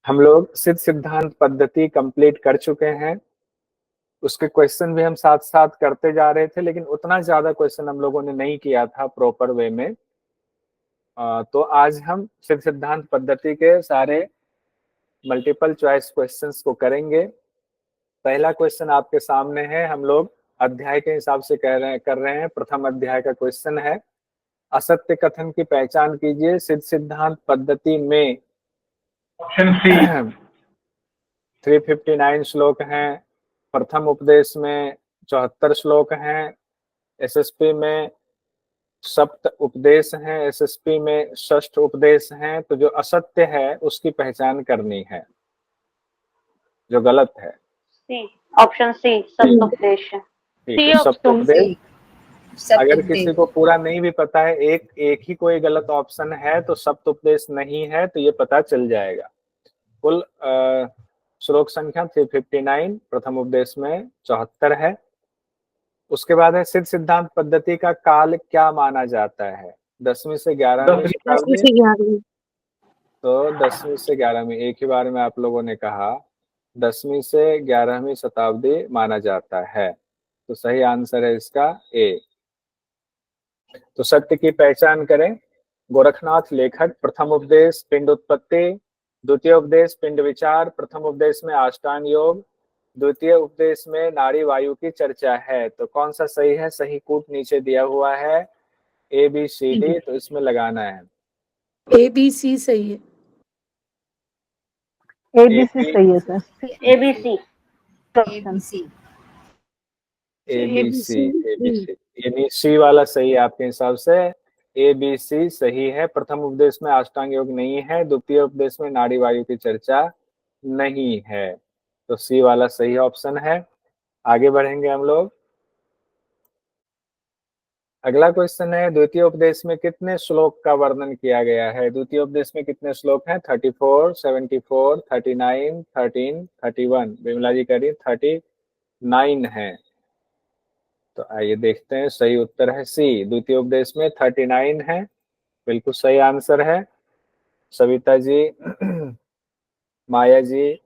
हम लोग सिद्ध सिद्धांत पद्धति कंप्लीट कर चुके हैं। उसके क्वेश्चन भी हम साथ साथ करते जा रहे थे, लेकिन उतना ज्यादा क्वेश्चन हम लोगों ने नहीं किया था प्रॉपर वे में। तो आज हम सिद्ध सिद्धांत पद्धति के सारे मल्टीपल चॉइस क्वेश्चंस को करेंगे। पहला क्वेश्चन आपके सामने है, हम लोग अध्याय के हिसाब से कर रहे हैं। प्रथम अध्याय का क्वेश्चन है, असत्य कथन की पहचान कीजिए। सिद्ध सिद्धांत पद्धति में ऑप्शन सी 359 श्लोक हैं, प्रथम उपदेश में 74 श्लोक हैं, एसएसपी में सप्त उपदेश हैं, एसएसपी में षष्ठ उपदेश हैं। तो जो असत्य है उसकी पहचान करनी है, जो गलत है। सी, ऑप्शन सी, सप्त उपदेश। ठीक है, सप्त उपदेश। अगर किसी को पूरा नहीं भी पता है, एक ही कोई गलत ऑप्शन है तो सप्त उपदेश नहीं है, तो ये पता चल जाएगा। कुल श्लोक संख्या 359, प्रथम उपदेश में 74 है। उसके बाद है, सिद्ध सिद्धांत पद्धति का काल क्या माना जाता है? 10वीं से 11वीं शताब्दी। तो 10वीं से 11वीं एक ही बार में आप लोगों ने कहा, 10वीं से 11वीं शताब्दी माना जाता है। तो सही आंसर है इसका ए। तो सत्य की पहचान करें। गोरखनाथ लेखक, प्रथम उपदेश पिंड उत्पत्ति, द्वितीय उपदेश पिंड विचार, प्रथम उपदेश में अष्टांग योग, द्वितीय उपदेश में नाड़ी वायु की चर्चा है। तो कौन सा सही है? सही कूट नीचे दिया हुआ है, ए बी सी डी। तो इसमें लगाना है ए बी सी सही है। एबीसी सही है सर। एबीसी एबीसी यानी सी वाला सही है आपके हिसाब से। ए बी सी सही है। प्रथम उपदेश में अष्टांग योग नहीं है, द्वितीय उपदेश में नाड़ी वायु की चर्चा नहीं है। तो सी वाला सही ऑप्शन है। आगे बढ़ेंगे हम लोग। अगला क्वेश्चन है, द्वितीय उपदेश में कितने श्लोक का वर्णन किया गया है? द्वितीय उपदेश में कितने श्लोक हैं? 34, 74, 39, 13, 31। विमला जी कह रही 39 है। तो आइए देखते हैं। सही उत्तर है सी, द्वितीय उपदेश में 39 है। बिल्कुल सही आंसर है। सविता जी, माया जी,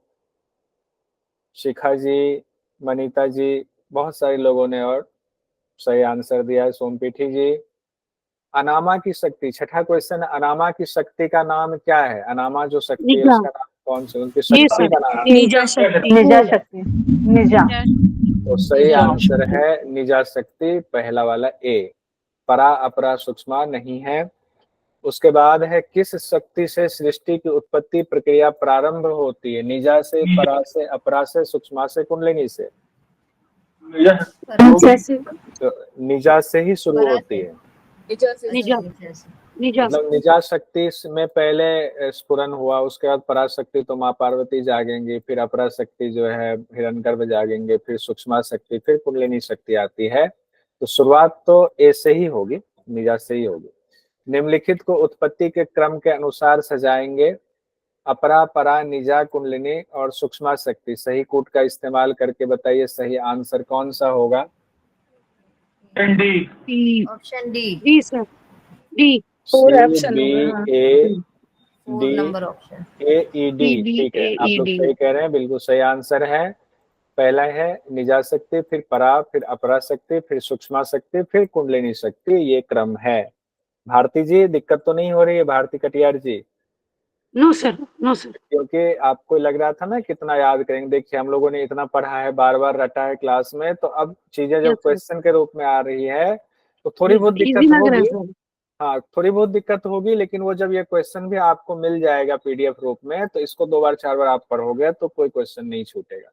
शिखा जी, मनीता जी, बहुत सारे लोगों ने और सही आंसर दिया है। सोमपीठी जी। अनामा की शक्ति, छठा क्वेश्चन, अनामा की शक्ति का नाम क्या है? अनामा जो शक्ति है उसका नाम कौन सी? उनकी शक्ति का नाम? निजा शक्ति। निजा शक्ति। निजा। तो सही आंसर है निजा शक्ति, पहला वाला ए। परा अपरा सूक्ष्मा नहीं है। उसके बाद है, किस शक्ति से सृष्टि की उत्पत्ति प्रक्रिया प्रारंभ होती है? निजा से, परा से, अपरा से, सूक्ष्मा से, कुंडलिनी से? तो निजा से ही शुरू होती है। मतलब निजा शक्ति में पहले स्फुरन हुआ, उसके बाद पराशक्ति तो माँ पार्वती जागेंगी, फिर अपरा शक्ति जो है हिरण्यगर्भ जागेंगे, फिर सूक्ष्मा शक्ति, फिर कुंडलिनी शक्ति आती है। तो शुरुआत तो ए से ही होगी, निजा से ही होगी। निम्नलिखित को उत्पत्ति के क्रम के अनुसार सजाएंगे। अपरा, परा, निजा, कुंडलिनी और सूक्ष्मा शक्ति। सही कूट का इस्तेमाल करके बताइए सही आंसर कौन सा होगा? Option D sir, D. C, B, A, D, A, E, D. ठीक है, आप लोग सही कह रहे हैं, बिल्कुल सही आंसर है। पहला है निजा शक्ति, फिर परा, फिर अपरा शक्ति, फिर सूक्ष्मा शक्ति, फिर कुंडलिनी शक्ति। ये क्रम है। भारती जी, दिक्कत तो नहीं हो रही है? Bharti Katiyar ji. No sir, no sir. क्योंकि आपको लग रहा था ना कितना याद करेंगे। देखिए, हम लोगों ने इतना पढ़ा है, बार बार रटा है क्लास में, तो अब चीजें जब क्वेश्चन के रूप में आ रही है तो थोड़ी बहुत दिक्कत होगी। हाँ, थोड़ी बहुत दिक्कत होगी, लेकिन वो जब ये क्वेश्चन भी आपको मिल जाएगा पीडीएफ रूप में, तो इसको 2 बार 4 बार आप पढ़ोगे तो कोई क्वेश्चन नहीं छूटेगा।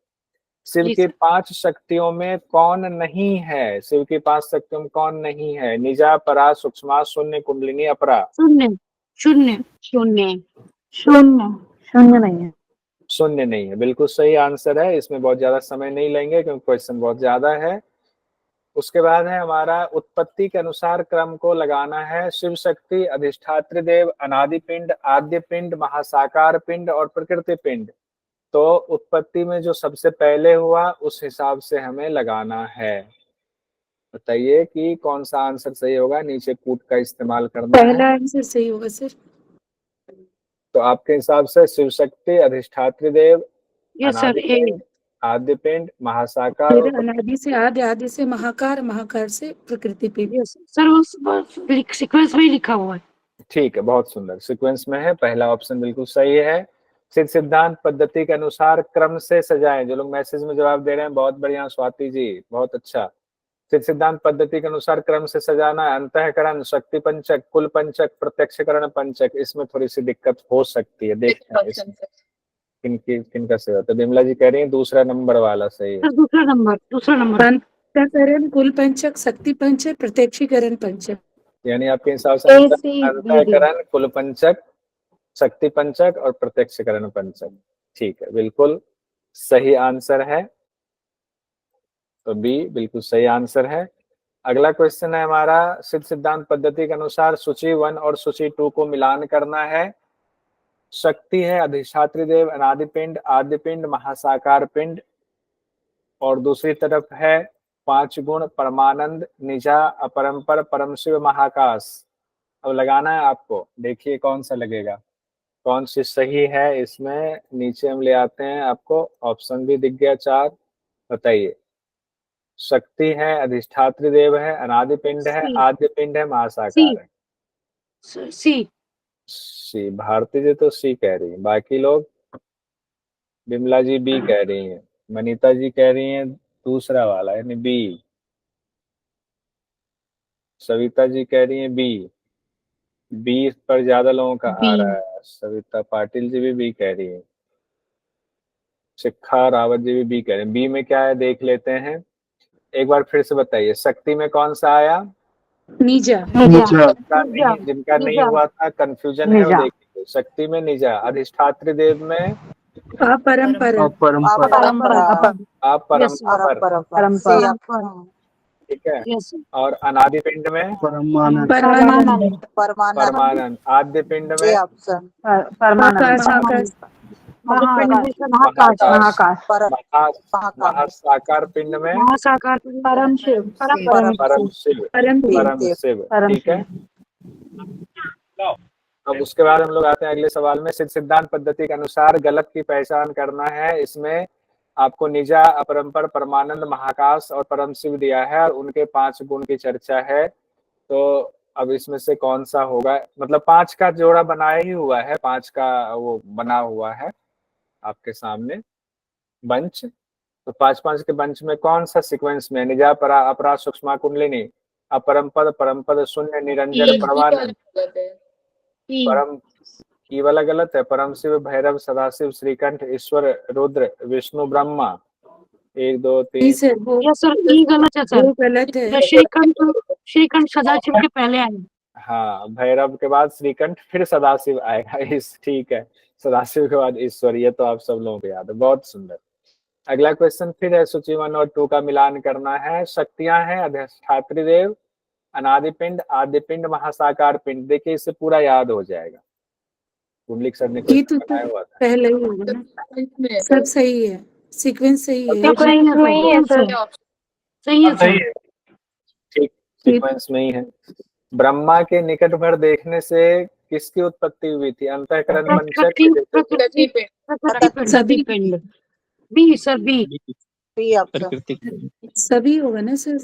शिव की 5 शक्तियों में कौन नहीं है? शिव की 5 शक्तियों में कौन नहीं है? निजा, परा, सूक्ष्मा, शून्य, कुंडलिनी, अपरा। शून्य शून्य शून्य शून्य। शून्य नहीं है। शून्य नहीं है, बिल्कुल सही आंसर है। इसमें बहुत ज्यादा समय नहीं लेंगे क्योंकि क्वेश्चन बहुत ज्यादा है। उसके बाद है हमारा, उत्पत्ति के अनुसार क्रम को लगाना है। शिव शक्ति, अधिष्ठात्री देव, अनादि पिंड, आद्य पिंड, महासाकार पिंड और प्रकृति पिंड। तो उत्पत्ति में जो सबसे पहले हुआ उस हिसाब से हमें लगाना है। बताइए कि कौन सा आंसर सही होगा। नीचे कूट का इस्तेमाल करना है। पहला आंसर सही होगा सर। तो आपके हिसाब से शिव शक्ति, अधिष्ठात्री देव, यस सर, ए। अनादिपिंड, आद्य पिंड, महासाकार फिर और अनादि से आदि, आदि से महाकार, महाकार से प्रकृति पिंड। यस सर, वो सीक्वेंस में ही लिखा हुआ है। ठीक है, बहुत सुंदर सीक्वेंस में है, पहला ऑप्शन बिल्कुल सही है। सिद्ध सिद्धांत पद्धति के अनुसार क्रम से सजाएं। जो लोग मैसेज में जवाब दे रहे हैं बहुत बढ़िया, स्वाति जी बहुत अच्छा। सिद्ध सिद्धांत पद्धति के अनुसार क्रम से सजाना है। अंतःकरण, शक्ति पंचक, कुल पंचक, प्रत्यक्षकरण पंचक, इसमें थोड़ी सी दिक्कत हो सकती है, देखते हैं इसमें किनका सही होता है। बिमला जी कह रही है दूसरा नंबर वाला सही है। सर दूसरा नंबर। अंतःकरण, कुल पंचक, शक्ति पंचक, प्रत्यक्षीकरण पंचक। यानी आपके हिसाब से अंतःकरण, कुल पंचक, शक्ति पंचक और प्रत्यक्षकरण पंचक। ठीक है, बिल्कुल सही आंसर है। तो बी बिल्कुल सही आंसर है। अगला क्वेश्चन है हमारा, सिद्ध सिद्धांत पद्धति के अनुसार सूची 1 और सूची 2 को मिलान करना है। शक्ति है अधिष्ठात्री देव, अनादि पिंड, आद्य पिंड, महासाकार पिंड, और दूसरी तरफ है 5 गुण, परमानंद, निजा, अपरंपर, परम शिव, महाकाश। अब लगाना है आपको, देखिए कौन सा लगेगा, कौन सी सही है। इसमें नीचे हम ले आते हैं, आपको ऑप्शन भी दिख गया 4, बताइए। शक्ति है, अधिष्ठात्री देव है, अनादि पिंड है, आद्य पिंड है, महासाकार है। सी। सी, भारती जी तो सी कह रही है, बाकी लोग, बिमला जी बी कह रही हैं, मनीता जी कह रही हैं दूसरा वाला यानी बी, सविता जी कह रही हैं बी। बी पर ज्यादा लोगों का आ रहा है। सविता पाटिल जी भी बी कह रही है, शिखा रावत जी भी बी कह रहे हैं। बी में क्या है देख लेते हैं, एक बार फिर से बताइए। शक्ति में कौन सा आया? निजा। जिनका नहीं हुआ था, कंफ्यूजन है, वो देखिए। शक्ति में निजा, अधिष्ठात्री देव में अपरंपर, अपरंपर, ठीक है। और अनादि पिंड में परमानंद, परमानंद, आद्य पिंड में महासाकार पिंड में परम शिव, परम शिव, ठीक है। अब उसके बाद हम लोग आते हैं अगले सवाल में। सिद्ध सिद्धांत पद्धति के अनुसार गलत की पहचान करना है। इसमें आपको निजा, अपरंपर, परमानंद, महाकाश और परम शिव दिया है और उनके 5 गुण की चर्चा है। तो अब इसमें से कौन सा होगा, मतलब 5 का जोड़ा बनाया ही हुआ है, 5 का वो बना हुआ है आपके सामने बंच। तो 5-5 के बंच में कौन सा सीक्वेंस में? निजा, परा, अपरा, सूक्ष्मा कुंडलिनी, अपरंपद, परमपद, शून्य, निरंजन, परमानंद, परम की वाला गलत है। परम शिव, भैरव, सदाशिव, श्रीकंठ, ईश्वर, रुद्र, विष्णु, ब्रह्मा। 1 2 3 सर ई गलत है सर, गलत है। श्रीकंठ सदाशिव के पहले आए। हाँ, भैरव के बाद श्रीकंठ, फिर सदाशिव आएगा। इस ठीक है, सदाशिव के बाद ईश्वर। ये तो आप सब लोगों को याद है, बहुत सुंदर। अगला क्वेश्चन फिर है, सूची 1 और 2 का मिलान करना है। शक्तियां हैं अधिष्ठात्री देव, अनादि पिंड, आद्य पिंड, महासाकार पिंड। देखिए इससे पूरा याद हो जाएगा। कुंडलिक सर ने क्वेश्चन बनाया हुआ था। पहले ही होगा ना, सब सही है, सीक्वेंस सही है। सही है सर, ठीक, सीक्वेंस में ही है। ब्रह्मा के निकट भर देखने से किसकी उत्पत्ति हुई थी? अंतःकरण पंचक, सभी पिंड। बी सर, बी सभी होगा ना सर।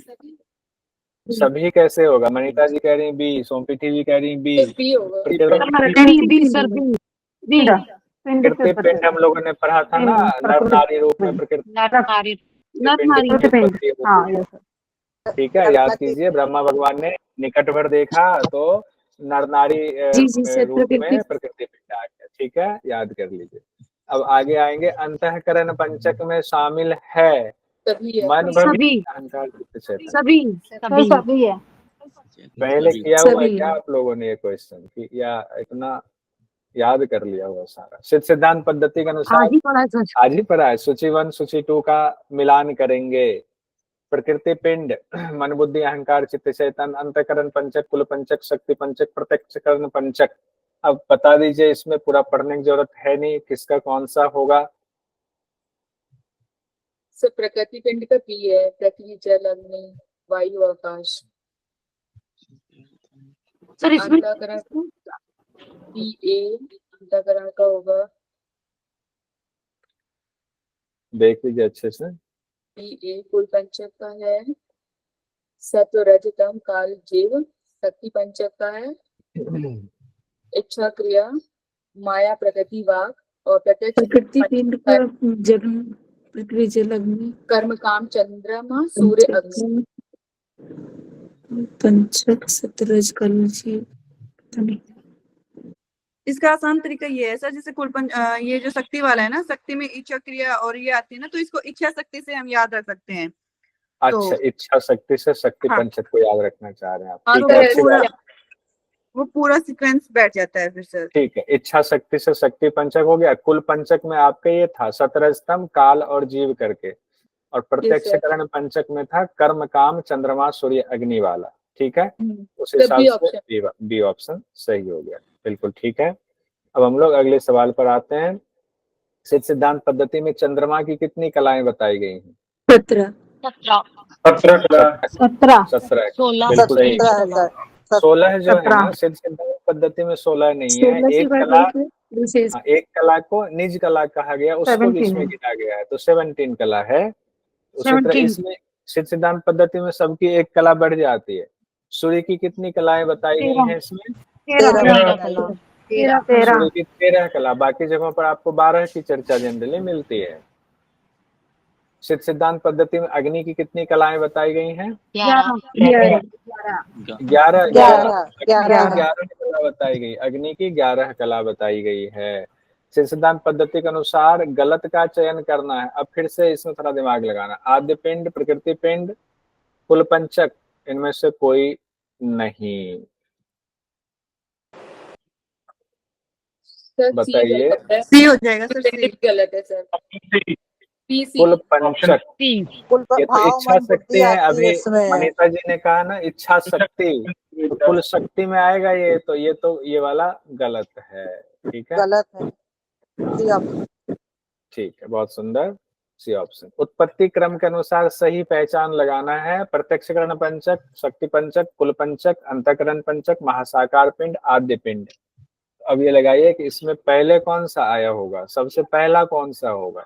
सभी कैसे होगा? मनीता जी कह रही हैं बी, सोमपीठी जी कह रही हैं बी। प्रकृति पिंड हम लोगों ने पढ़ा था ना, नर नारी रूप में प्रकृति पिंड। ठीक है, याद कीजिए। ब्रह्मा भगवान ने निकट भर देखा तो नर नारी रूप में प्रकृति पिंड आ गया। ठीक है, याद कर लीजिए। अब आगे आएंगे। अंतःकरण पंचक में शामिल है मन, सभी है। पहले किया हुआ है क्या आप लोगों ने ये क्वेश्चन, या इतना याद कर लिया हुआ सारा? सिद्ध सिद्धांत पद्धति के अनुसार आज ही पढ़ा है। सूची 1 सूची 2 का मिलान करेंगे। प्रकृति पिंड, मन, बुद्धि, अहंकार, चित्त, चैतन, अंतःकरण पंचक, कुल पंचक, शक्ति पंचक, प्रत्यक्षकरण पंचक। अब बता दीजिए, इसमें पूरा पढ़ने की जरूरत है नहीं, किसका कौन सा होगा? सर प्रकृति पिंड का पी है, पृथ्वी, जल, अग्नि, वायु, आकाश। सर इसमें पी ए, अंतःकरण का होगा देख लीजिए अच्छे से। ए कुल पंचक का है, सत्व रजतम काल जीव शक्ति पंचक का है, इच्छा क्रिया माया प्रकृति वाक और प्रत्यक्ष प्रकृति पिंड का जन्म पृथ्वी जल अग्नि कर्म काम चंद्रमा सूर्य अग्नि। पंचक सतरज कल जीव पता नहीं। इसका आसान तरीका ये है सर, जैसे ये जो शक्ति वाला है ना, शक्ति में इच्छा क्रिया और ये आती है ना, तो इसको इच्छा शक्ति से हम याद रख सकते हैं। अच्छा, इच्छा शक्ति से शक्ति हाँ। पंचक को याद रखना चाह रहे हैं आप। हाँ, ठीक तो है, अच्छी बात। वो पूरा सीक्वेंस बैठ जाता है फिर सर। ठीक है, इच्छा शक्ति से शक्ति पंचक हो गया। कुल पंचक में आपके ये था सतरजतम काल और जीव करके, और प्रत्यक्षकरण पंचक में था कर्म काम चंद्रमा सूर्य अग्नि वाला। ठीक है, उस हिसाब से बी ऑप्शन सही हो गया। बिल्कुल ठीक है। अब हम लोग अगले सवाल पर आते हैं। सिद्ध सिद्धांत पद्धति में चंद्रमा की कितनी कलाएं बताई गई हैं? 17 17 16 बिल्कुल सही। 16 जो है ना, सिद्ध सिद्धांत पद्धति में 16 नहीं है। 16 एक कला, एक कला को निज कला कहा गया, उसको भी इसमें गिना गया है, तो 17 कला है। उसी तरह इसमें सिद्ध सिद्धांत पद्धति में सबकी एक कला बढ़ जाती है। सूर्य की कितनी कलाएं बताई गई हैं इसमें? 13 सूर्य की 13 कला। बाकी जगहों पर आपको 12 की चर्चा जनरली मिलती है। सिद्ध सिद्धांत पद्धति में अग्नि की कितनी कलाएं बताई गई हैं? 11 11 कला बताई गई। अग्नि की 11 कला बताई गई है। सिद्ध सिद्धांत पद्धति के अनुसार गलत का चयन करना है। अब फिर से इसमें थोड़ा दिमाग लगाना। आद्य पिंड, प्रकृति पिंड, कुल पंचक, इनमें से कोई नहीं। बताइए। सी हो जाएगा सर। सी गलत है सर। कुल पंचक, ये तो इच्छा शक्ति है। अभी मनीषा जी ने कहा ना इच्छा शक्ति, तो कुल शक्ति में आएगा ये, तो ये वाला गलत है। ठीक है, गलत है। ठीक है, बहुत सुंदर, सी ऑप्शन। उत्पत्ति क्रम के अनुसार सही पहचान लगाना है। प्रत्यक्षकरण पंचक, शक्ति पंचक, कुल पंचक, अंतःकरण पंचक, महासाकार पिंड, आद्य पिंड। अब ये लगाइए कि इसमें पहले कौन सा आया होगा, सबसे पहला कौन सा होगा?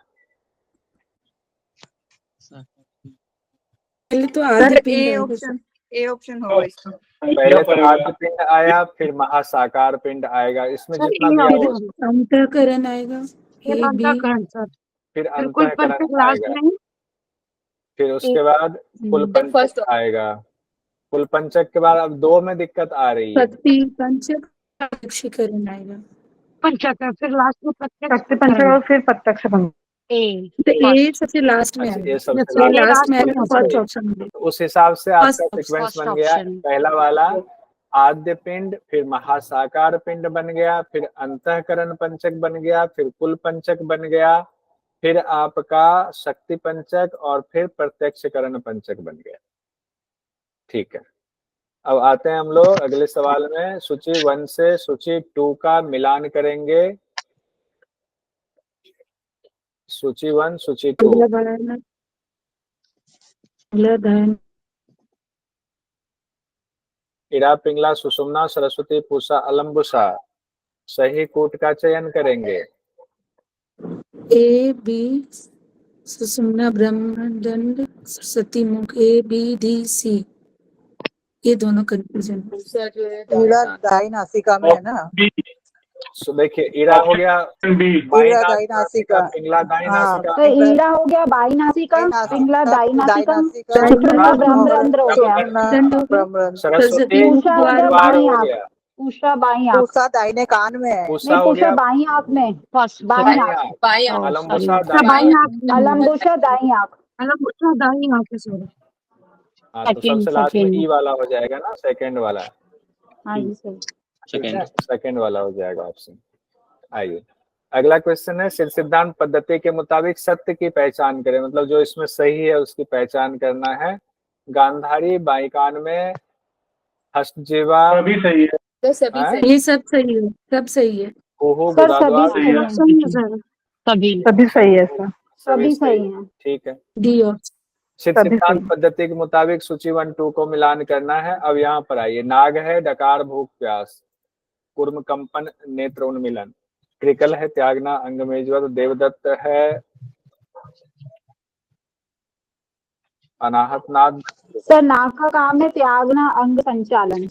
पहले तो आद्य पिंड ए ऑप्शन होगा इसमें। पहले तो आद्य पिंड आया, फिर महासाकार पिंड आएगा। इसमें जितना दिया हुआ अंतःकरण आएगा, फिर अंतःकरण सर, फिर कुल अंतःकरण पंचक लास्ट आएगा, में, फिर उसके बाद कुल पंचक आएगा। कुल पंचक के बाद अब 2 में दिक्कत आ रही है। शक्ति पंचक प्रत्यक्षीकरण आएगा। पंचक, फिर लास्ट में शक्ति पंचक और फिर प्रत्यक्ष पंचक। तो ए सबसे लास्ट में ये आएगा। सबसे लास्ट में आएगा, फर्स्ट आएगा। ऑप्शन में। तो उस हिसाब से आपका First सीक्वेंस बन option. गया। पहला वाला आद्य पिंड, फिर महासाकार पिंड बन गया, फिर अंतःकरण पंचक बन गया, फिर कुल पंचक बन गया, फिर आपका शक्ति पंचक, और फिर प्रत्यक्षकरण पंचक बन गया। ठीक है, अब आते हैं हम लोग अगले सवाल में। सूची 1 से सूची 2 का मिलान करेंगे। सूची 1, सूची 2। इड़ा, पिंगला, सुषुम्ना, सरस्वती, पूषा, अलम्बुसा। सही कूट का चयन करेंगे। ए बी सुषुम्ना, ब्रह्मदंड, सरस्वती मुख, ए बी डी सी। ये दोनों कंफ्यूजन। ईड़ा दाई नासिका में है ना। देखिए, ईड़ा हो गया ईड़ा दाई नासिका, पिंगला दाई नासिका, तो ईड़ा हो गया बाई नासिका, पिंगला दाई नासिका, सुषुम्ना ब्रह्मरंध्र हो गया, सरस्वती पूषा हो गया द्वार बाई हो आंख, गया, पूषा बाई आंख, पूषा दाहिने कान में है। पूषा हो पूषा गया बाई आंख में, फर्स्ट बाई आंख, बाएं अलम्बुसा बाई आंख, अलम्बुसा दाई आंख। दाई आंख है सर। हाँ, तो सबसे लास्ट में ई वाला हो जाएगा ना, सेकंड वाला। हाँ जी सर। सेकंड वाला हो जाएगा ऑप्शन। आइए, अगला क्वेश्चन है। सिद्ध सिद्धांत पद्धति के मुताबिक सत्य की पहचान करें, मतलब जो इसमें सही है उसकी पहचान करना है। गांधारी, बाई कान में, हस्तजीवा, सभी सही है। तो सभी हाँ? सही ये सब सही है, सब सही है। कुहू, सर बुदाद्वार, सभी सही है, सही है सर, सभी सभी सही है सर, सभी सही है। ठीक है। D option. सिद्ध सिद्धांत पद्धति के मुताबिक सूची 1, 2 को मिलान करना है। अब यहाँ पर आइए। नाग है, डकार, भूख, प्यास, कुर्म, कंपन, नेत्र उन्मिलन। कृकल है त्यागना, अंगमेजवत देवदत्त है, अनाहत नाद। सर नाक का काम है त्यागना, अंग संचालन।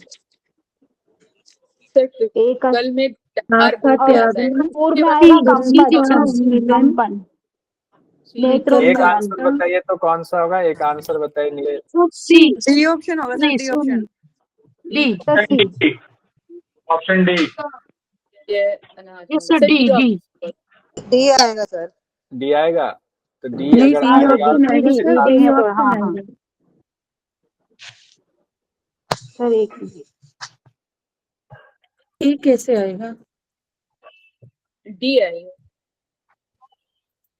सर एक कल में नाक का त्यागना, पूर्व में आएगा कंपन, सम्मिलन, कंपन, नेत्र एक उन्मीलन। आंसर बताइए तो कौन सा होगा, एक आंसर बताइए। सी डी ऑप्शन होगा सर, नहीं D option. D sir C. Option D. ये अनाहत यस नाद। सर डी तो डी डी आएगा सर। डी आएगा, तो डी नहीं, अगर डी आएगा ऑप्शन आएगा डी सर, डी डी है तो ऑप्शन हाँ हाँ आएगा। सर एक मिनट। डी कैसे आएगा? डी आएगा।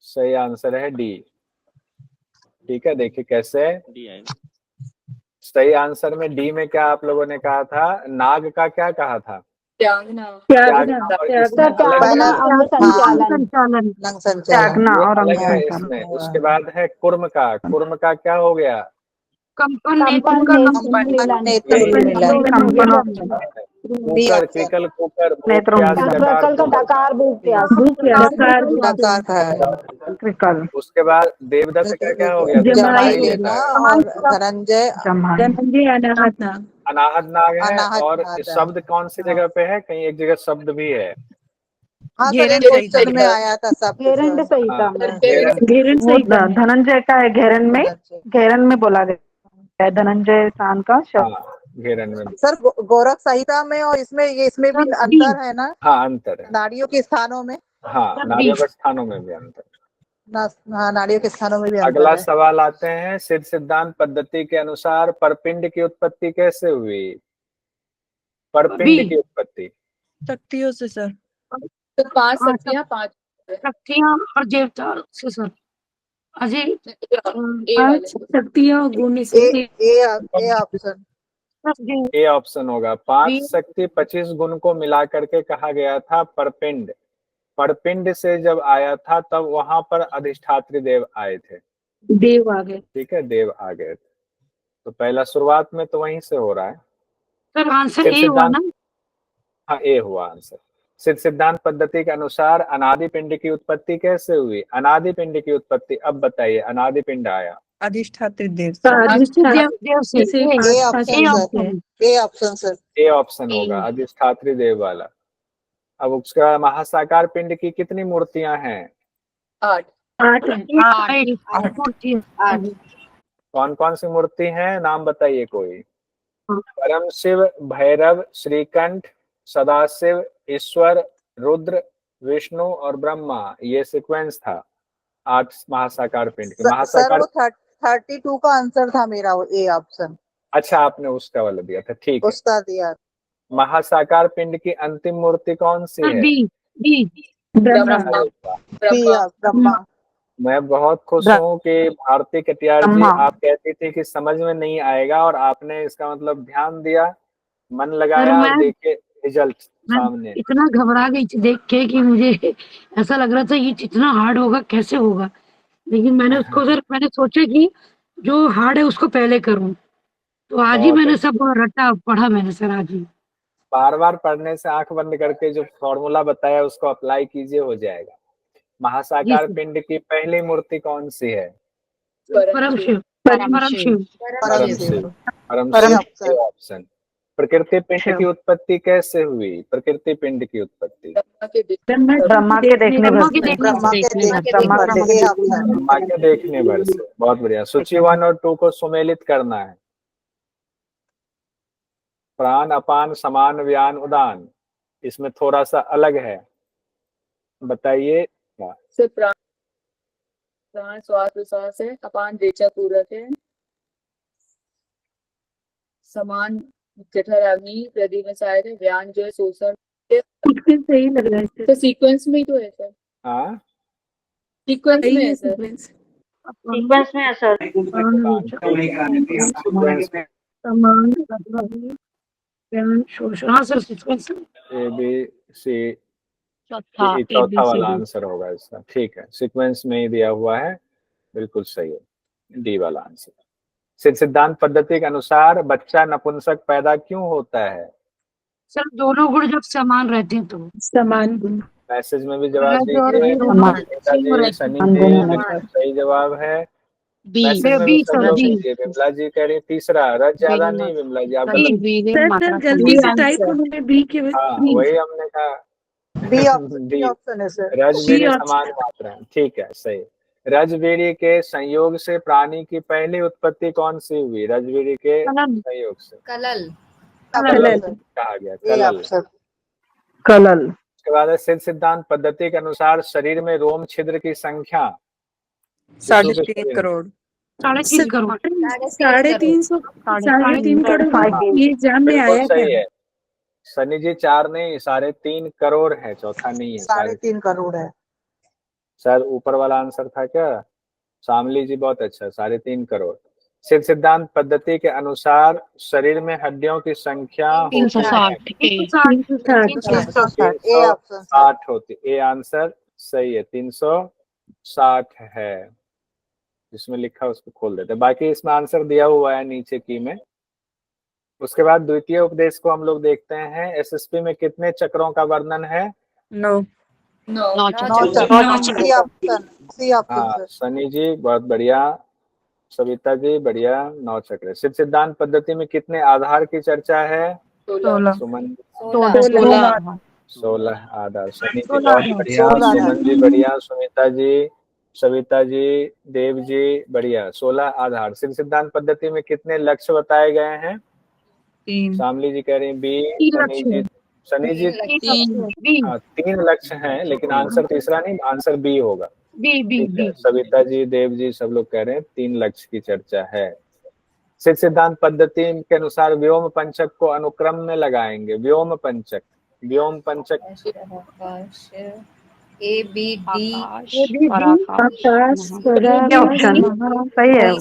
सही आंसर है डी। ठीक है, देखिए कैसे है। सही आंसर में डी में क्या आप लोगों ने कहा था, नाग का क्या कहा था? त्यागना। त्यागना, और त्यागना। इसमें अलग त्यागना, है, अंग संचालन। संचालन लंग संचालन। त्यागना ये और अलग है अंग इसमें। उसके बाद है कुर्म का। कुर्म का क्या हो गया? कंपन कंपन, नेत्र का नेत्र उन्मीलन। नेत्र उन्मीलन। कंपन बी कुकर, ऑप्शन। किकल, कुकर, भूख, नेत्र प्यास, उन्मीलन। डकार, प्रकल का डकार, भूख प्यास। डकार, डकार का है। कृकल उसके बाद देवदत्त का क्या हो गया? जमाई जमाई लेना और धनंजय धनंजय, अनाहत नाग। अनाहत नाग है। अनाहत और नाग है। शब्द कौन सी जगह पे है? कहीं एक जगह शब्द भी है। हाँ सर, एक घेरन क्वेश्चन में आया था सब। घेरंड संहिता में। घेरन वो सही था। धनंजय का है, घेरन में बोला गया है धनंजय स्थान का शब्द। हाँ, घेरन में। सर गोरख संहिता में और इसमें भी सर, अंतर है ना, हाँ, अंतर है। नाड़ियों के स्थानों में। हाँ, नारियों के स्थानों में भी अंतर। हाँ, नाड़ियों के स्थानों में भी अंतर अगला है। सवाल आते हैं, सिद्ध सिद्धांत पद्धति के अनुसार परपिंड की उत्पत्ति कैसे हुई? परपिंड की उत्पत्ति शक्तियों से सर। तो 5 शक्तियाँ, 5 शक्तियाँ और देवता से सर। अजय ए वाले। शक्तियाँ और गुण से। A option. ए ऑप्शन होगा। 5 शक्ति 25 गुण को मिला करके कहा गया था परपिंड। परपिंड से जब आया था तब वहां पर अधिष्ठात्री देव आए थे। देव आ गए। ठीक है, देव आ गए थे। तो पहला शुरुआत में तो वहीं से हो रहा है। सर आंसर सिद्ध ए हुआ ना? हाँ, ए हुआ आंसर। सिद्ध सिद्धांत पद्धति के अनुसार अनादि पिंड की उत्पत्ति कैसे हुई? अनादि पिंड की उत्पत्ति अब बताइए। अनादि पिंड आया अधिष्ठात्री देव। देव से ए option sir. A option sir. A option होगा, अधिष्ठात्री देव वाला। अब उसका महासाकार पिंड की कितनी मूर्तियां हैं? 8। 8 है। कौन कौन सी मूर्ति हैं, नाम बताइए कोई। परम शिव, भैरव, श्रीकंठ, सदाशिव, ईश्वर, रुद्र, विष्णु और ब्रह्मा। ये सीक्वेंस था 8 महासाकार पिंड की। सर महासाकार वो 32 का आंसर था मेरा, वो ए ऑप्शन। अच्छा, आपने उसका वाला दिया था, ठीक है। उसका दिया। महासाकार पिंड की अंतिम मूर्ति कौन सी है? ब्रह्मा। मैं बहुत खुश हूँ कि भारती कटियार जी, आप कहती थी कि समझ में नहीं आएगा और आपने इसका मतलब ध्यान दिया, मन लगाया और देखे रिजल्ट सामने। इतना घबरा गई थी देख के कि मुझे ऐसा लग रहा था ये इतना हार्ड होगा, कैसे होगा। लेकिन मैंने उसको सर, मैंने सोचा कि जो हार्ड है उसको पहले करूं, तो आज ही मैंने सब रटा पढ़ा मैंने सर आज ही। बार बार पढ़ने से आंख बंद करके जो फॉर्मूला बताया उसको अप्लाई कीजिए, हो जाएगा। महासाकार पिंड की पहली मूर्ति कौन सी है? परम शिव। परम शिव। परम शिव ऑप्शन। प्रकृति पिंड की उत्पत्ति कैसे हुई? प्रकृति पिंड की उत्पत्ति ब्रह्मा के देखने भर से। बहुत बढ़िया। सूची 1 और 2 को सुमेलित करना है। प्राण, अपान, समान, व्यान, उदान। इसमें थोड़ा सा अलग है, बताइए। प्राण श्वास प्रश्वास है, अपान रेचा पूरक है, समान जठर अग्नि प्रदीप में सहायक है, व्यान जो है शोषण। सही लग रहा है तो सीक्वेंस में ही तो है सर। हाँ, सीक्वेंस में है सर। सीक्वेंस में है सर। हाँ सर, सीक्वेंस में। ए बी सी चौथा वाला आंसर होगा इसका। ठीक है, सीक्वेंस में ही दिया हुआ है, बिल्कुल सही है, डी वाला आंसर। सिद्ध सिद्धांत पद्धति के अनुसार बच्चा नपुंसक पैदा क्यों होता है? सर दोनों गुण जब समान रहते हैं तो। समान गुण। मैसेज में भी जवाब रज और दीजिए। वीर दोनों विमला जी, सेम सनी हम जी, दोनों बिल्कुल सही जवाब है। बी मैसेज में भी बी सब सर लोग बी दीजिए। विमला जी कह रही तीसरा, रज ज्यादा नहीं विमला जी, आप बी गलत। बी सर मात्रा गलती से समान टाइप उन्होंने बी के हाँ बी वही हमने कहा। बी ऑप्शन डी, है सर। रजवीरी ऑप्शन। समान मात्रा है, ठीक है सही। रजवीरी के संयोग से प्राणी की पहली उत्पत्ति कौन सी हुई? रजवीरी के कलल संयोग से कलल कलल कहा गया, ए कलल। Option colour. उसके बाद है सिद्ध सिद्धांत पद्धति के अनुसार शरीर में रोम छिद्र की संख्या 3.5 करोड़। 3.5 करोड़ 350 3.5 करोड़ ये एग्जाम में बिल्कुल आया था। सही है। सनी जी 4 नहीं 3.5 करोड़ है, चौथा नहीं है। 3.5 करोड़ है। सर ऊपर वाला आंसर था क्या? शामली जी बहुत अच्छा, 3.5 करोड़। सिद्ध सिद्धांत पद्धति के अनुसार शरीर में हड्डियों की संख्या होती है 360 ए 360 ए ऑप्शन सर। 360 होती। ए आंसर सही है, 360 है। जिसमें लिखा उसको खोल देते, बाकी इसमें आंसर दिया हुआ है नीचे की में। उसके बाद द्वितीय उपदेश को हम लोग देखते हैं। एसएसपी में कितने चक्रों का वर्णन है? 9। 9 नौ चक्र। सी ऑप्शन हाँ सर। सनी जी बहुत बढ़िया, सविता जी बढ़िया, 9 चक्र। सिद्ध सिद्धांत पद्धति में कितने आधार की चर्चा है? 16। सुमन 16 आधार। सनी जी बहुत बढ़िया, 16 सुमन जी बढ़िया, सुमिता जी, सविता जी, देव जी बढ़िया, 16 आधार। सिद्ध सिद्धांत पद्धति में कितने लक्ष्य बताए गए हैं? 3। शामली जी कह रही हैं बी, सनी जी 3 हाँ 3 लक्ष्य हैं, लेकिन आंसर तीसरा नहीं, आंसर बी होगा। बी बी ठीक है, बी सविता जी, देव जी सब लोग कह रहे हैं 3 लक्ष्य की चर्चा है। सिद्ध सिद्धांत पद्धति के अनुसार व्योम पंचक को अनुक्रम में लगाएंगे। व्योम पंचक ए बी डी आकाश ये भी पराकाश आकाश ऑप्शन सही है।